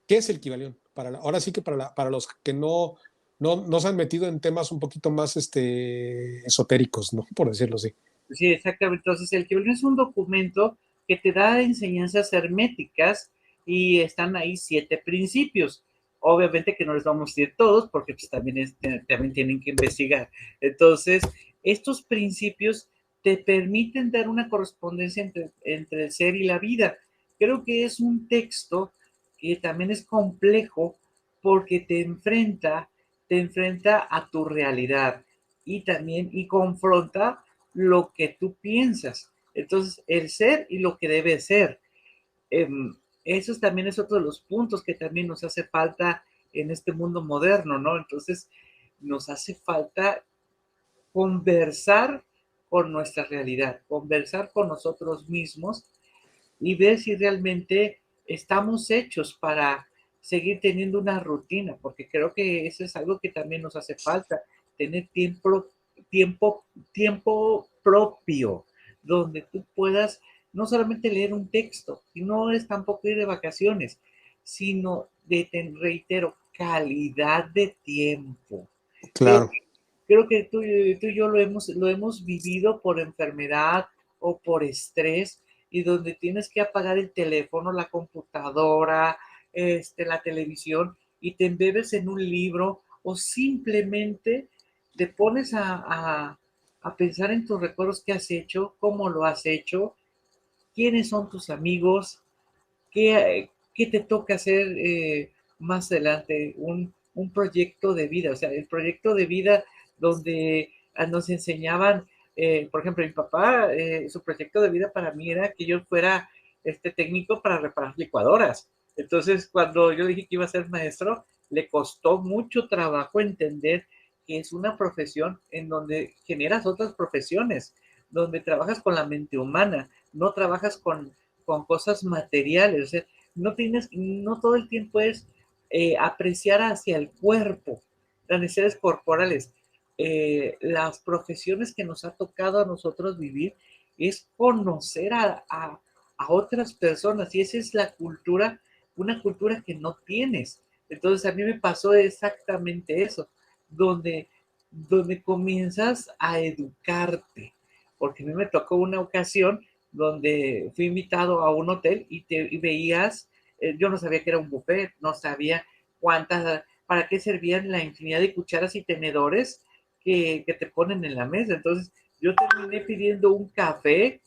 qué es el Kybalión. Ahora sí que para los que no se han metido en temas un poquito más esotéricos, ¿no? Por decirlo así. Sí, exactamente. Entonces, el Kybalión es un documento que te da enseñanzas herméticas y están ahí 7 principios. Obviamente que no les vamos a decir todos porque pues, también tienen que investigar. Entonces, estos principios te permiten dar una correspondencia entre el ser y la vida. Creo que es un texto que también es complejo porque te enfrenta a tu realidad y confronta lo que tú piensas. Entonces, el ser y lo que debe ser. Eh, Eso también es otro de los puntos que también nos hace falta en este mundo moderno, ¿no? Entonces, nos hace falta conversar con nuestra realidad, conversar con nosotros mismos y ver si realmente estamos hechos para seguir teniendo una rutina, porque creo que eso es algo que también nos hace falta, tener tiempo, tiempo propio, donde tú puedas no solamente leer un texto, y no es tampoco ir de vacaciones, sino reitero, calidad de tiempo. Creo Claro. que, creo que tú y yo lo hemos vivido por enfermedad o por estrés, y donde tienes que apagar el teléfono, la computadora, la televisión, y te embebes en un libro o simplemente te pones a pensar en tus recuerdos que has hecho, cómo lo has hecho, quiénes son tus amigos, qué te toca hacer más adelante, un proyecto de vida, o sea, el proyecto de vida donde nos enseñaban, por ejemplo, mi papá, su proyecto de vida para mí era que yo fuera este técnico para reparar licuadoras. Entonces, cuando yo dije que iba a ser maestro, le costó mucho trabajo entender que es una profesión en donde generas otras profesiones, donde trabajas con la mente humana, no trabajas con cosas materiales. O sea, no todo el tiempo es apreciar hacia el cuerpo, las necesidades corporales. las profesiones que nos ha tocado a nosotros vivir es conocer a otras personas, y esa es la cultura, una cultura que no tienes. Entonces a mí me pasó exactamente eso, donde, donde comienzas a educarte, porque a mí me tocó una ocasión donde fui invitado a un hotel y veías, yo no sabía que era un buffet, no sabía cuántas, para qué servían la infinidad de cucharas y tenedores que te ponen en la mesa. Entonces yo terminé pidiendo un café,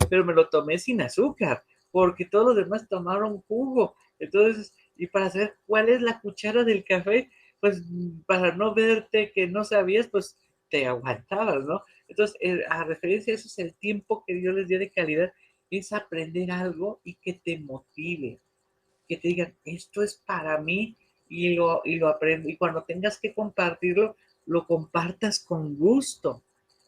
pero me lo tomé sin azúcar, porque todos los demás tomaron jugo. Entonces, y para saber cuál es la cuchara del café, pues para no verte que no sabías, pues te aguantabas, ¿no? Entonces, a referencia a eso es el tiempo que yo les di de calidad, es aprender algo y que te motive, que te digan, esto es para mí, y lo aprendo. Y cuando tengas que compartirlo, lo compartas con gusto.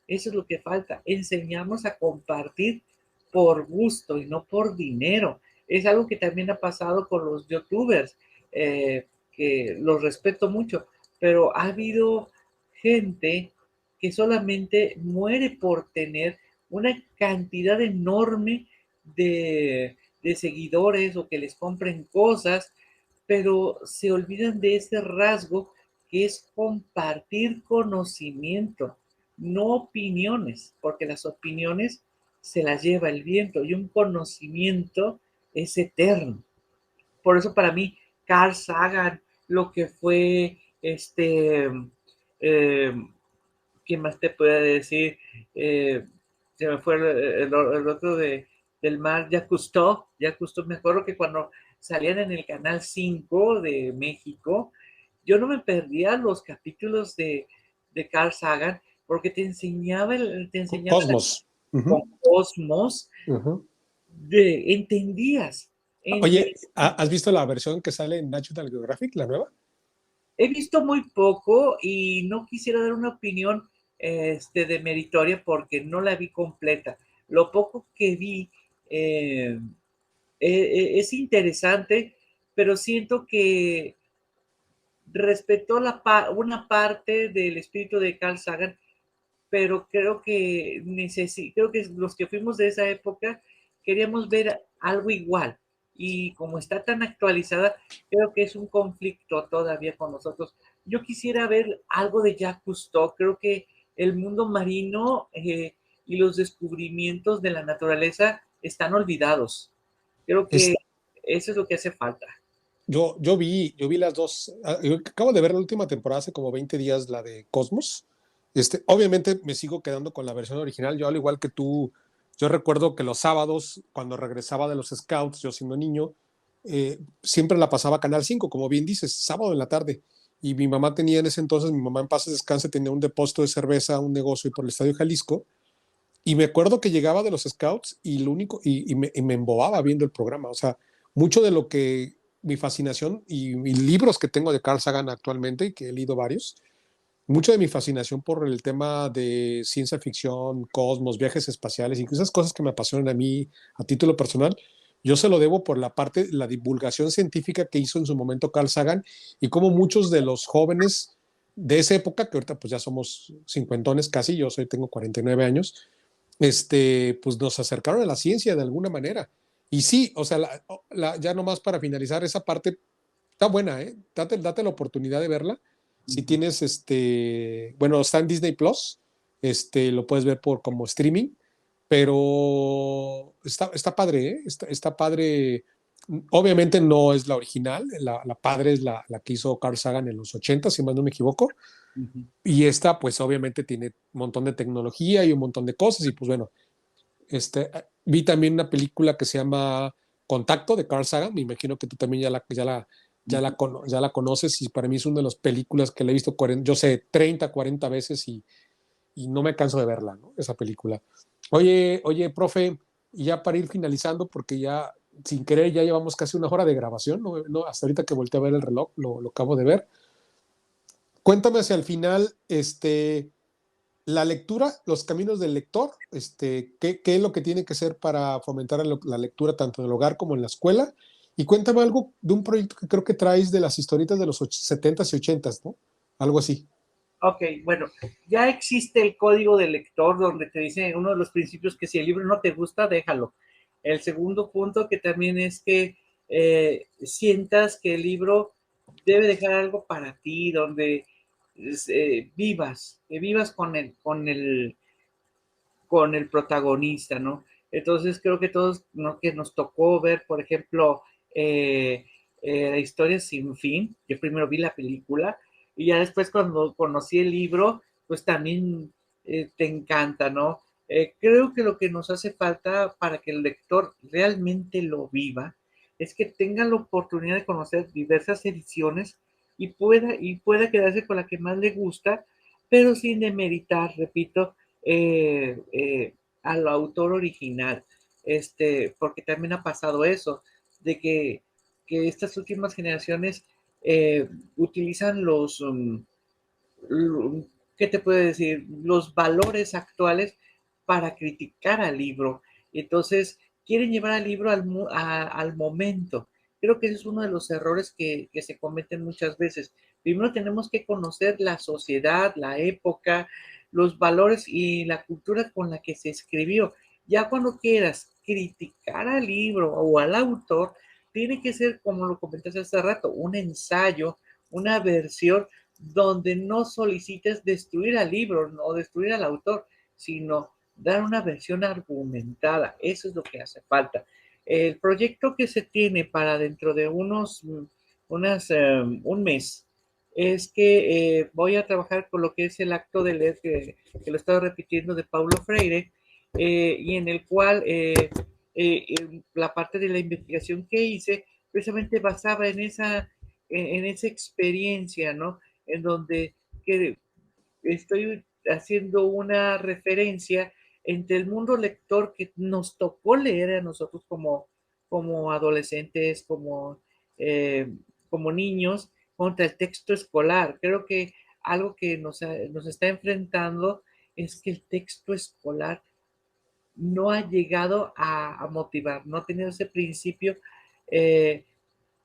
Eso es lo que falta. Enseñamos a compartir por gusto y no por dinero. Es algo que también ha pasado con los youtubers, que los respeto mucho, pero ha habido gente que solamente muere por tener una cantidad enorme de seguidores o que les compren cosas, pero se olvidan de ese rasgo que es compartir conocimiento, no opiniones, porque las opiniones se las lleva el viento y un conocimiento es eterno. Por eso para mí, Carl Sagan, lo que fue eh, ¿quién más te puede decir? Eh, Se me fue el otro del mar, Jacques Cousteau, me acuerdo que cuando salían en el Canal 5 de México, yo no me perdía los capítulos de Carl Sagan, porque te enseñaba Cosmos. con Ujú, Cosmos, ujú. entendías, Oye, ¿has visto la versión que sale en National Geographic, la nueva? he visto muy poco y no quisiera dar una opinión de meritoria porque no la vi completa. Lo poco que vi eh, es interesante, pero siento que respetó una parte del espíritu de Carl Sagan, pero creo que los que fuimos de esa época queríamos ver algo igual. Y como está tan actualizada, creo que es un conflicto todavía con nosotros. Yo quisiera ver algo de Jacques Cousteau. Creo que el mundo marino y los descubrimientos de la naturaleza están olvidados. Creo que Es, eso es lo que hace falta. yo vi las dos. Yo acabo de ver la última temporada hace como 20 días, la de Cosmos. Obviamente me sigo quedando con la versión original. Yo, al igual que tú, yo recuerdo que los sábados, cuando regresaba de los Scouts, yo siendo niño, siempre la pasaba a Canal 5, como bien dices, sábado en la tarde. Y mi mamá tenía en ese entonces, mi mamá en paz descanse, tenía un depósito de cerveza, un negocio y por el Estadio Jalisco. Y me acuerdo que llegaba de los Scouts y lo único, y me embobaba viendo el programa. O sea, mucho de lo que mi fascinación y libros que tengo de Carl Sagan actualmente, y que he leído varios, mucho de mi fascinación por el tema de ciencia ficción, cosmos, viajes espaciales, incluso esas cosas que me apasionan a mí a título personal, yo se lo debo por la parte, la divulgación científica que hizo en su momento Carl Sagan, y cómo muchos de los jóvenes de esa época, que ahorita pues ya somos cincuentones casi, yo tengo 49 años, pues nos acercaron a la ciencia de alguna manera. Y sí, o sea, ya nomás para finalizar, esa parte está buena, ¿eh? Date la oportunidad de verla. Si tienes, bueno, está en Disney Plus, lo puedes ver por como streaming, pero está padre, ¿eh? Está padre. Obviamente no es la original, la padre es la que hizo Carl Sagan en los 80, si más no me equivoco, y esta pues obviamente tiene un montón de tecnología y un montón de cosas, y pues bueno, vi también una película que se llama Contacto de Carl Sagan, me imagino que tú también ya la conoces, y para mí es una de las películas que la he visto, yo sé, 30, 40 veces, y no me canso de verla, ¿no? Esa película. Oye, profe, y ya para ir finalizando, porque ya sin querer ya llevamos casi una hora de grabación, ¿no? Hasta ahorita que volteé a ver el reloj, lo acabo de ver. Cuéntame hacia el final, la lectura, los caminos del lector, qué es lo que tiene que hacer para fomentar la lectura tanto en el hogar como en la escuela. Y cuéntame algo de un proyecto que creo que traes de las historietas de los 70s y 80s, ¿no? algo así. Ok, bueno, ya existe el código del lector donde te dice uno de los principios que si el libro no te gusta, déjalo. El segundo punto que también es que sientas que el libro debe dejar algo para ti, donde vivas, que vivas con el protagonista, ¿no? Entonces creo que todos, ¿no? Que nos tocó ver, por ejemplo, la historia sin fin. Yo primero vi la película y ya después cuando conocí el libro, pues también te encanta, ¿no? Creo que lo que nos hace falta para que el lector realmente lo viva es que tenga la oportunidad de conocer diversas ediciones y pueda quedarse con la que más le gusta, pero sin demeritar, repito, al autor original, porque también ha pasado eso, de que estas últimas generaciones utilizan ¿qué te puedo decir? Los valores actuales para criticar al libro. Entonces, quieren llevar al libro al momento. Creo que ese es uno de los errores que se cometen muchas veces. Primero tenemos que conocer la sociedad, la época, los valores y la cultura con la que se escribió. Ya cuando quieras criticar al libro o al autor, tiene que ser, como lo comentaste hace rato, un ensayo, una versión donde no solicites destruir al libro o destruir al autor, sino dar una versión argumentada. Eso es lo que hace falta. El proyecto que se tiene para dentro de un mes es que voy a trabajar con lo que es el acto de leer, que lo he estado repitiendo, de Paulo Freire, y en el cual la parte de la investigación que hice precisamente basaba en esa experiencia, ¿no? En donde que estoy haciendo una referencia entre el mundo lector que nos tocó leer a nosotros como adolescentes, eh, como niños, contra el texto escolar. Creo que algo que nos está enfrentando es que el texto escolar no ha llegado a motivar, no ha tenido ese principio eh,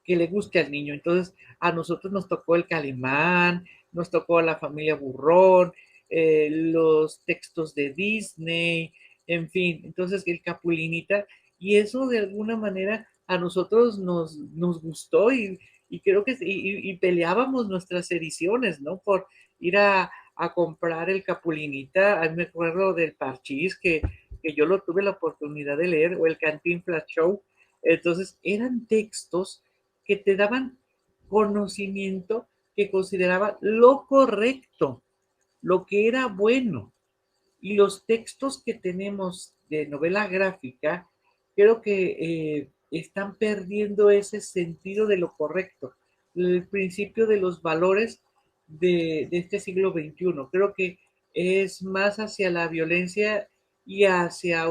que le guste al niño. Entonces, a nosotros nos tocó el Calimán, nos tocó la familia Burrón, los textos de Disney, en fin, entonces el Capulinita, y eso de alguna manera a nosotros nos gustó y creo que y peleábamos nuestras ediciones, ¿no? Por ir a comprar el Capulinita. Me acuerdo del Parchís que yo lo tuve la oportunidad de leer, o el Cantinflas Show. Entonces, eran textos que te daban conocimiento que consideraba lo correcto, lo que era bueno. Y los textos que tenemos de novela gráfica, creo que están perdiendo ese sentido de lo correcto, el principio de los valores de este siglo XXI. Creo que es más hacia la violencia y hacia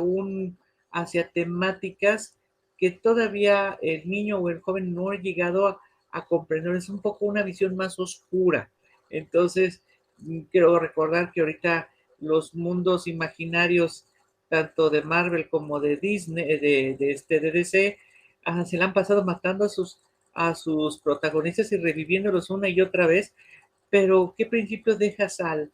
temáticas que todavía el niño o el joven no ha llegado a comprender. Es un poco una visión más oscura. Entonces, quiero recordar que ahorita los mundos imaginarios, tanto de Marvel como de Disney, de DC, se la han pasado matando a sus protagonistas y reviviéndolos una y otra vez. Pero ¿qué principios dejas al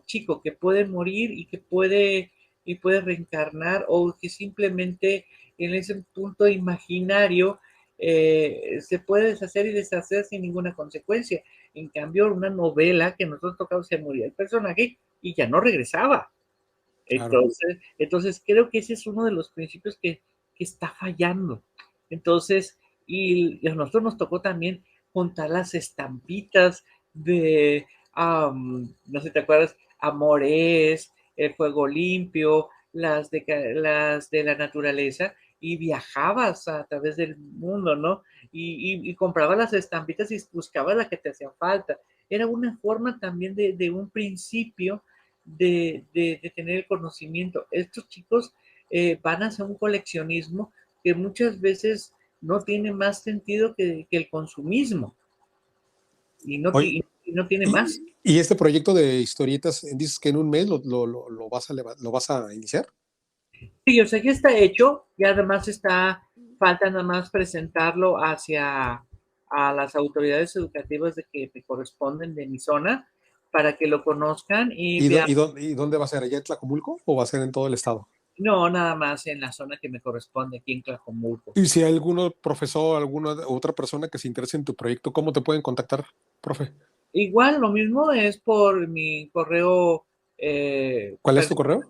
chico que puede morir y puede reencarnar, o que simplemente en ese punto imaginario se puede deshacer y deshacer sin ninguna consecuencia? En cambio, una novela que nosotros tocamos, se moría el personaje y ya no regresaba. Claro. Entonces creo que ese es uno de los principios que está fallando. Entonces, y a nosotros nos tocó también contar las estampitas no sé si te acuerdas, Amores, El Fuego Limpio, las de la naturaleza, y viajabas a través del mundo, ¿no? Y comprabas las estampitas y buscabas la que te hacía falta. Era una forma también de un principio de tener el conocimiento. Estos chicos van hacia un coleccionismo que muchas veces no tiene más sentido que el consumismo, y no, Oye, y no tiene más. y este proyecto de historietas, dices que en un mes lo vas a iniciar. Sí, o sea, ya está hecho y además falta nada más presentarlo a las autoridades educativas de que me corresponden de mi zona para que lo conozcan y ¿Y, vean. y dónde va a ser? ¿Allá en Tlacomulco o va a ser en todo el estado? No, nada más en la zona que me corresponde aquí en Tlajomulco. Y si hay algún profesor, alguna otra persona que se interese en tu proyecto, ¿cómo te pueden contactar, profe? Igual, lo mismo es por mi correo, ¿Cuál es tu correo?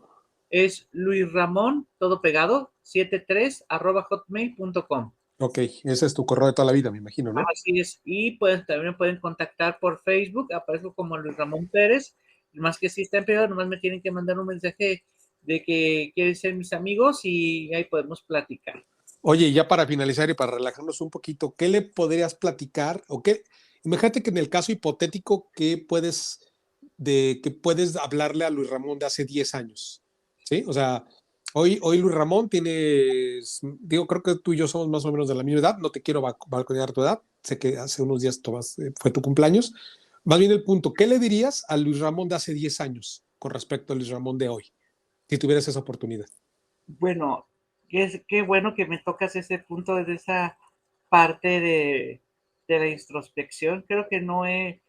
es Luis Ramón, todo pegado, 73 @hotmail.com. Ok, ese es tu correo de toda la vida, me imagino, ¿no? Así es. Y pues también me pueden contactar por Facebook, aparezco como Luis Ramón Pérez. Más que si está en privado, nomás me tienen que mandar un mensaje de que quieren ser mis amigos y ahí podemos platicar. Oye, y ya para finalizar y para relajarnos un poquito, ¿qué le podrías platicar o qué? Imagínate que en el caso hipotético que puedes hablarle a Luis Ramón de hace 10 años, ¿sí? O sea, hoy Luis Ramón tiene, digo, creo que tú y yo somos más o menos de la misma edad, no te quiero balconear tu edad, sé que hace unos días fue tu cumpleaños. Más bien el punto, ¿qué le dirías a Luis Ramón de hace 10 años con respecto a Luis Ramón de hoy, si tuvieras esa oportunidad? Bueno, qué bueno que me tocas ese punto de esa parte de la introspección. Creo que no he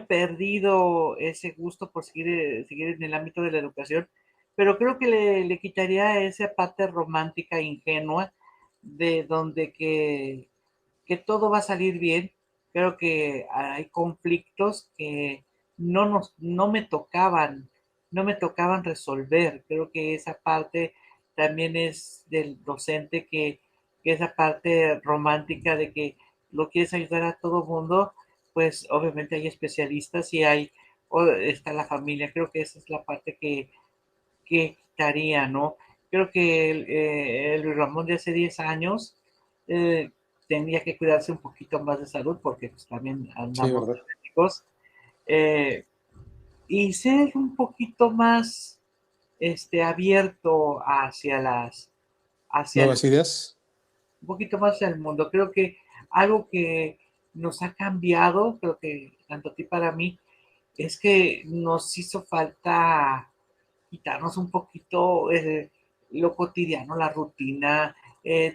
perdido ese gusto por seguir en el ámbito de la educación, pero creo que le quitaría esa parte romántica, ingenua, de donde que todo va a salir bien. Creo que hay conflictos que no me tocaban resolver. Creo que esa parte también es del docente que esa parte romántica de que lo quieres ayudar a todo mundo, pues obviamente hay especialistas y está la familia. Creo que esa es la parte que quitaría, ¿no? Creo que el Ramón de hace 10 años eh, tendría que cuidarse un poquito más de salud porque pues, también Sí, andamos ¿verdad? médicos eh, y ser un poquito más abierto hacia Nuevas ideas. un poquito más hacia el mundo. Creo que algo que nos ha cambiado, creo que tanto a ti para mí, es que nos hizo falta quitarnos un poquito lo cotidiano, la rutina,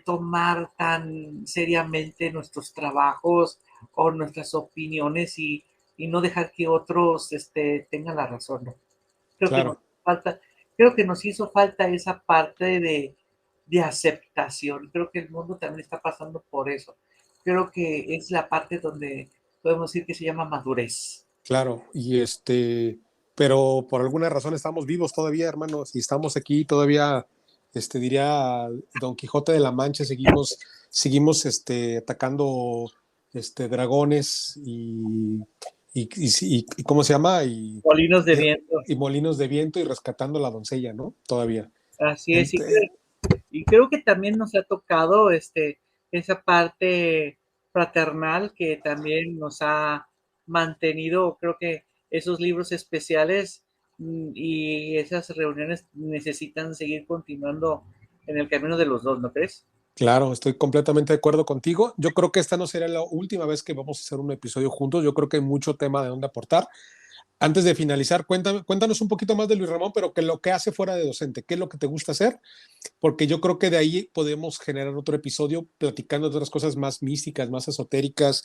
tomar tan seriamente nuestros trabajos o nuestras opiniones y no dejar que otros tengan la razón, ¿no? Creo que nos Claro. falta, creo que nos hizo falta esa parte de aceptación. Creo que el mundo también está pasando por eso. Creo que es la parte donde podemos decir que se llama madurez. Claro, y pero por alguna razón estamos vivos todavía, hermanos, y estamos aquí todavía, diría Don Quijote de la Mancha, atacando, dragones y ¿cómo se llama? Molinos de Y, viento. y molinos de viento y rescatando a la doncella, ¿no? Todavía. Así es. Ent- Y creo que también nos ha tocado esa parte fraternal que también nos ha mantenido, creo que esos libros especiales y esas reuniones necesitan seguir continuando en el camino de los dos, ¿no crees? Claro, estoy completamente de acuerdo contigo. Yo creo que esta no será la última vez que vamos a hacer un episodio juntos. Yo creo que hay mucho tema de dónde aportar. Antes de finalizar, cuéntanos un poquito más de Luis Ramón, pero que lo que hace fuera de docente, qué es lo que te gusta hacer, porque yo creo que de ahí podemos generar otro episodio platicando de otras cosas más místicas, más esotéricas,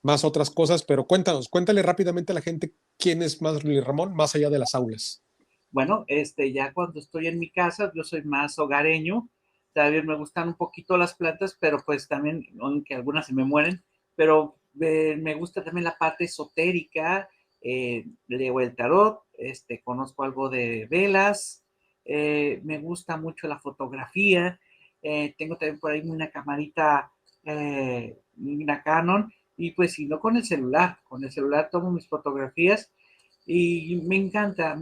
más otras cosas, pero cuéntale rápidamente a la gente quién es más Luis Ramón, más allá de las aulas. Bueno, ya cuando estoy en mi casa, yo soy más hogareño, también me gustan un poquito las plantas, pero pues también, aunque algunas se me mueren, pero me gusta también la parte esotérica, leo el tarot, conozco algo de velas, me gusta mucho la fotografía, tengo también por ahí una camarita, una Canon, y pues si no con el celular tomo mis fotografías y me encanta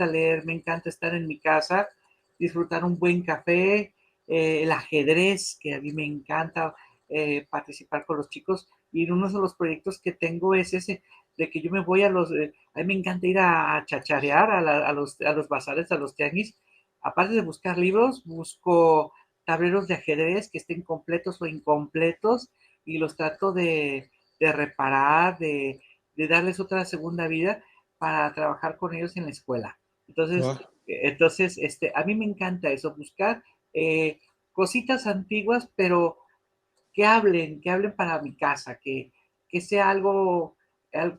leer, me encanta estar en mi casa, disfrutar un buen café, el ajedrez, que a mí me encanta participar con los chicos. Y uno de los proyectos que tengo es ese, de que yo me voy a mí me encanta ir a chacharear a los bazares, a los tianguis. Aparte de buscar libros, busco tableros de ajedrez que estén completos o incompletos y los trato de reparar, de darles otra segunda vida para trabajar con ellos en la escuela. Entonces, Ah, a mí me encanta eso, buscar cositas antiguas, pero que hablen para mi casa, que sea algo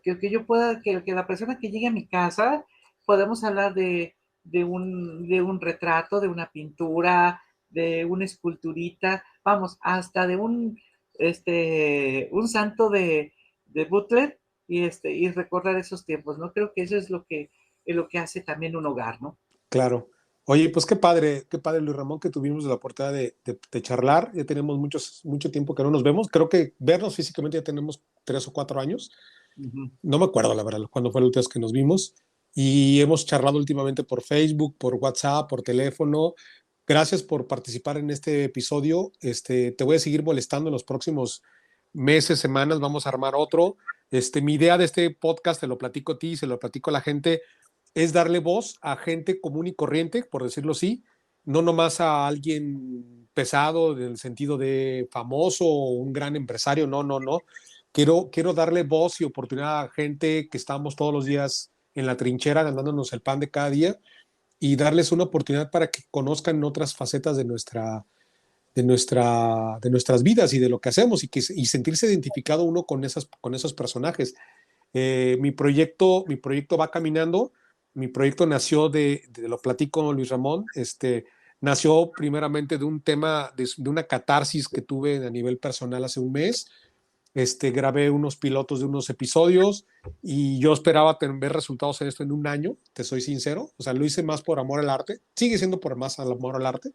que yo pueda, que la persona que llegue a mi casa, podemos hablar de un retrato, de una pintura, de una esculturita, vamos, hasta de un santo de Butler y recordar esos tiempos, ¿no? Creo que eso es lo que hace también un hogar, ¿no? Claro. Oye, pues qué padre, Luis Ramón, que tuvimos la oportunidad de charlar. Ya tenemos mucho tiempo que no nos vemos. Creo que vernos físicamente ya tenemos 3 o 4 años. Uh-huh. No me acuerdo, la verdad, cuándo fue la última vez que nos vimos. Y hemos charlado últimamente por Facebook, por WhatsApp, por teléfono. Gracias por participar en este episodio. Te voy a seguir molestando en los próximos meses, semanas. Vamos a armar otro. Mi idea de este podcast, te lo platico a ti, se lo platico a la gente, es darle voz a gente común y corriente, por decirlo así, no nomás a alguien pesado en el sentido de famoso o un gran empresario, no, no, no. Quiero darle voz y oportunidad a gente que estamos todos los días en la trinchera ganándonos el pan de cada día y darles una oportunidad para que conozcan otras facetas de nuestras vidas y de lo que hacemos y sentirse identificado uno con esos personajes. Mi proyecto va caminando. Mi proyecto nació lo platico Luis Ramón, nació primeramente de un tema, de una catarsis que tuve a nivel personal hace un mes. Grabé unos pilotos de unos episodios y yo esperaba ver resultados en esto en un año, te soy sincero. O sea, lo hice más por amor al arte, sigue siendo por más amor al arte.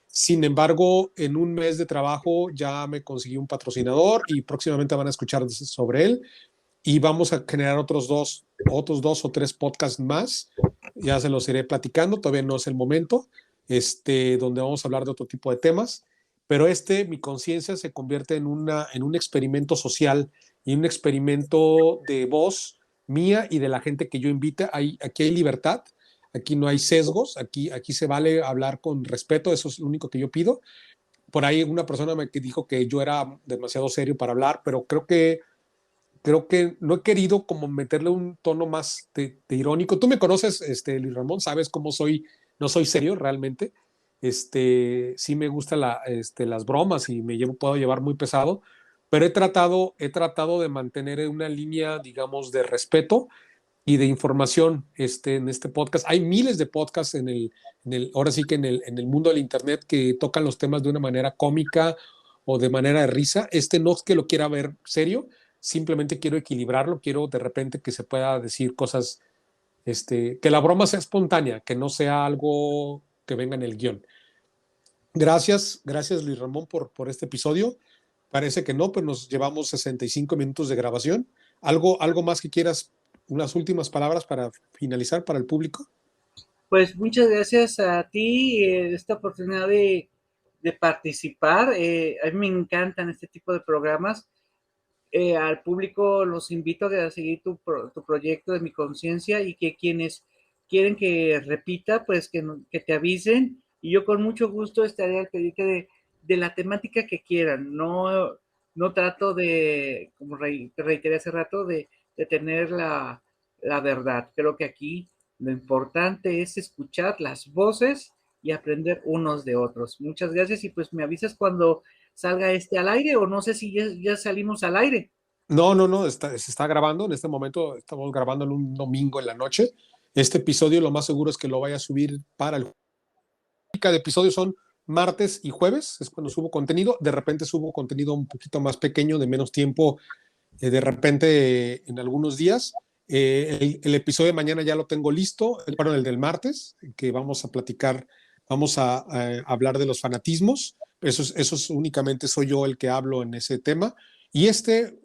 Sin embargo, en un mes de trabajo ya me conseguí un patrocinador y próximamente van a escuchar sobre él y vamos a generar otros dos o tres podcasts más. Ya se los iré platicando, todavía no es el momento, donde vamos a hablar de otro tipo de temas, pero mi conciencia se convierte en un experimento social y un experimento de voz mía y de la gente que yo invite. Aquí hay libertad, aquí no hay sesgos, aquí se vale hablar con respeto, eso es lo único que yo pido. Por ahí una persona me dijo que yo era demasiado serio para hablar, pero creo que no he querido como meterle un tono más de irónico. Tú me conoces, Luis Ramón, sabes cómo soy, no soy serio realmente. Sí me gustan las bromas y puedo llevar muy pesado, pero he tratado de mantener una línea, digamos, de respeto y de información en este podcast. Hay miles de podcasts ahora sí que en el mundo del Internet que tocan los temas de una manera cómica o de manera de risa. No es que lo quiera ver serio, simplemente quiero equilibrarlo, quiero de repente que se pueda decir cosas, que la broma sea espontánea, que no sea algo que venga en el guión. Gracias Luis Ramón por este episodio. Parece que no, pero nos llevamos 65 minutos de grabación. ¿Algo más que quieras, unas últimas palabras para finalizar para el público? Pues muchas gracias a ti, esta oportunidad de participar. A mí me encantan este tipo de programas. Al público los invito a seguir tu proyecto de Mi Conciencia y que quienes quieren que repita, pues que te avisen y yo con mucho gusto estaré al pendiente de la temática que quieran. No, no trato de, como te reiteré hace rato, de tener la verdad. Creo que aquí lo importante es escuchar las voces y aprender unos de otros. Muchas gracias y pues me avisas cuando salga al aire o no sé si ya salimos al aire. No, no, no, se está grabando. En este momento estamos grabando en un domingo en la noche. Este episodio lo más seguro es que lo vaya a subir para el... Cada episodio son martes y jueves, es cuando subo contenido. De repente subo contenido un poquito más pequeño, de menos tiempo, de repente en algunos días. El episodio de mañana ya lo tengo listo, perdón, el del martes, que vamos a platicar, vamos a hablar de los fanatismos. Eso es únicamente soy yo el que hablo en ese tema. Y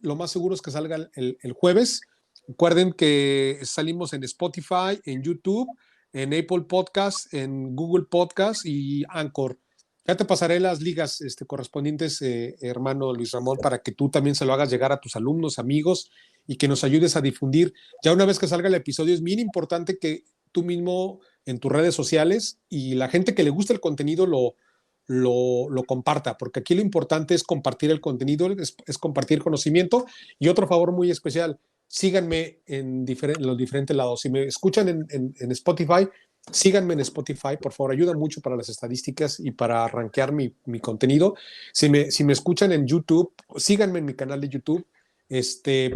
lo más seguro es que salga el jueves. Recuerden que salimos en Spotify, en YouTube, en Apple Podcasts, en Google Podcasts y Anchor. Ya te pasaré las ligas correspondientes, hermano Luis Ramón, para que tú también se lo hagas llegar a tus alumnos, amigos y que nos ayudes a difundir. Ya una vez que salga el episodio, es bien importante que tú mismo en tus redes sociales y la gente que le gusta el contenido lo comparta, porque aquí lo importante es compartir el contenido, es compartir conocimiento. Y otro favor muy especial, síganme en los diferentes lados. Si me escuchan en Spotify, síganme en Spotify, por favor, ayuda mucho para las estadísticas y para rankear mi contenido. Si me escuchan en YouTube, síganme en mi canal de YouTube. este,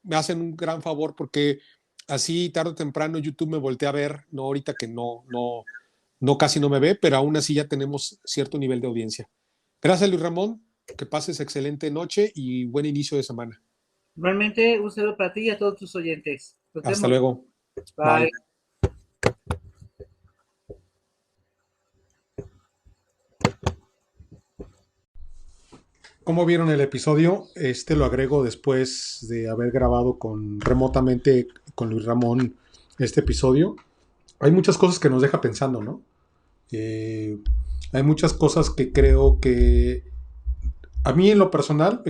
me hacen un gran favor porque así tarde o temprano YouTube me voltea a ver, no ahorita que no casi no me ve, pero aún así ya tenemos cierto nivel de audiencia. Gracias, Luis Ramón, que pases excelente noche y buen inicio de semana. Igualmente, un saludo para ti y a todos tus oyentes. Nos Hasta vemos. luego. Bye. Bye. ¿Cómo vieron el episodio? Lo agrego después de haber grabado remotamente con Luis Ramón este episodio. Hay muchas cosas que nos deja pensando, ¿no? Hay muchas cosas que creo que a mí en lo personal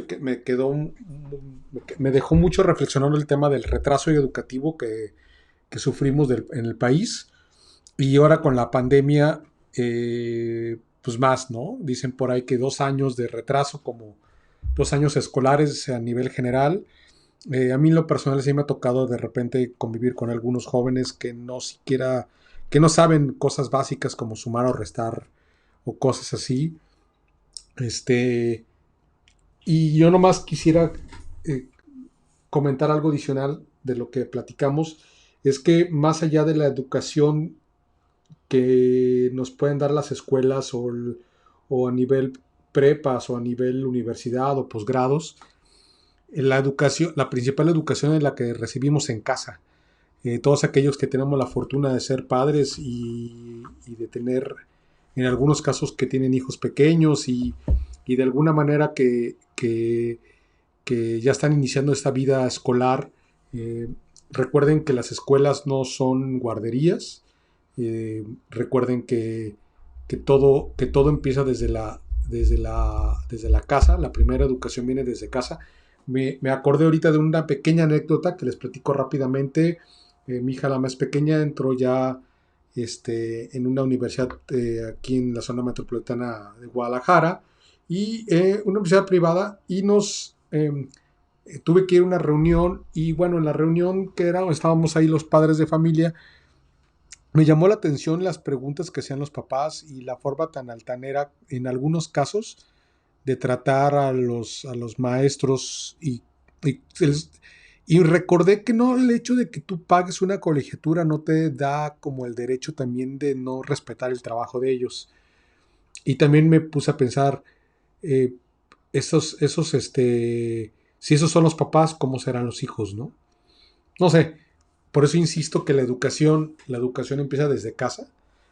me dejó mucho reflexionando el tema del retraso educativo que sufrimos en el país. Y ahora con la pandemia, pues más, ¿no? Dicen por ahí que 2 años de retraso, como 2 años escolares a nivel general. A mí en lo personal sí me ha tocado de repente convivir con algunos jóvenes que no saben cosas básicas como sumar o restar o cosas así. Este, y yo nomás quisiera eh, comentar algo adicional de lo que platicamos, es que más allá de la educación que nos pueden dar las escuelas o a nivel prepas o a nivel universidad o posgrados, la educación, la principal educación es la que recibimos en casa. Todos aquellos que tenemos la fortuna de ser padres y de tener, en algunos casos, que tienen hijos pequeños y de alguna manera que ya están iniciando esta vida escolar, eh, recuerden que las escuelas no son guarderías. Recuerden que todo empieza desde la casa. La primera educación viene desde casa. Me acordé ahorita de una pequeña anécdota que les platico rápidamente. Mi hija, la más pequeña, entró ya en una universidad aquí en la zona metropolitana de Guadalajara, y una universidad privada, y tuve que ir a una reunión. Y bueno, en la reunión que era, estábamos ahí los padres de familia. Me llamó la atención las preguntas que hacían los papás y la forma tan altanera, en algunos casos, de tratar a los maestros. Y, y recordé que no, el hecho de que tú pagues una colegiatura no te da como el derecho también de no respetar el trabajo de ellos. Y también me puse a pensar, eh, si esos son los papás, ¿cómo serán los hijos, no? No sé, por eso insisto que la educación empieza desde casa.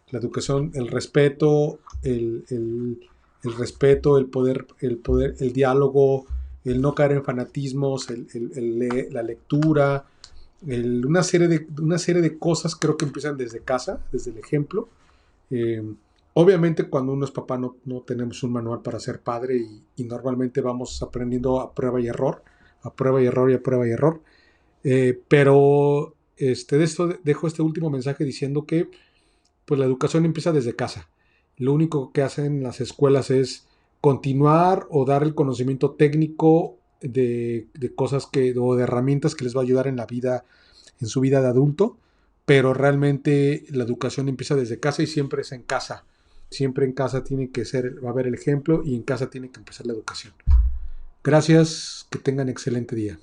La educación, el respeto, el respeto, el diálogo, el no caer en fanatismos, la lectura, una serie de cosas creo que empiezan desde casa, desde el ejemplo. Eh, Obviamente cuando uno es papá no tenemos un manual para ser padre, y normalmente vamos aprendiendo a prueba y error, a prueba y error y a prueba y error. Pero de esto dejo este último mensaje diciendo que pues la educación empieza desde casa. Lo único que hacen las escuelas es continuar o dar el conocimiento técnico de cosas o de herramientas que les va a ayudar en la vida, en su vida de adulto, pero realmente la educación empieza desde casa y siempre es en casa. Siempre en casa va a haber el ejemplo y en casa tiene que empezar la educación. Gracias, que tengan excelente día.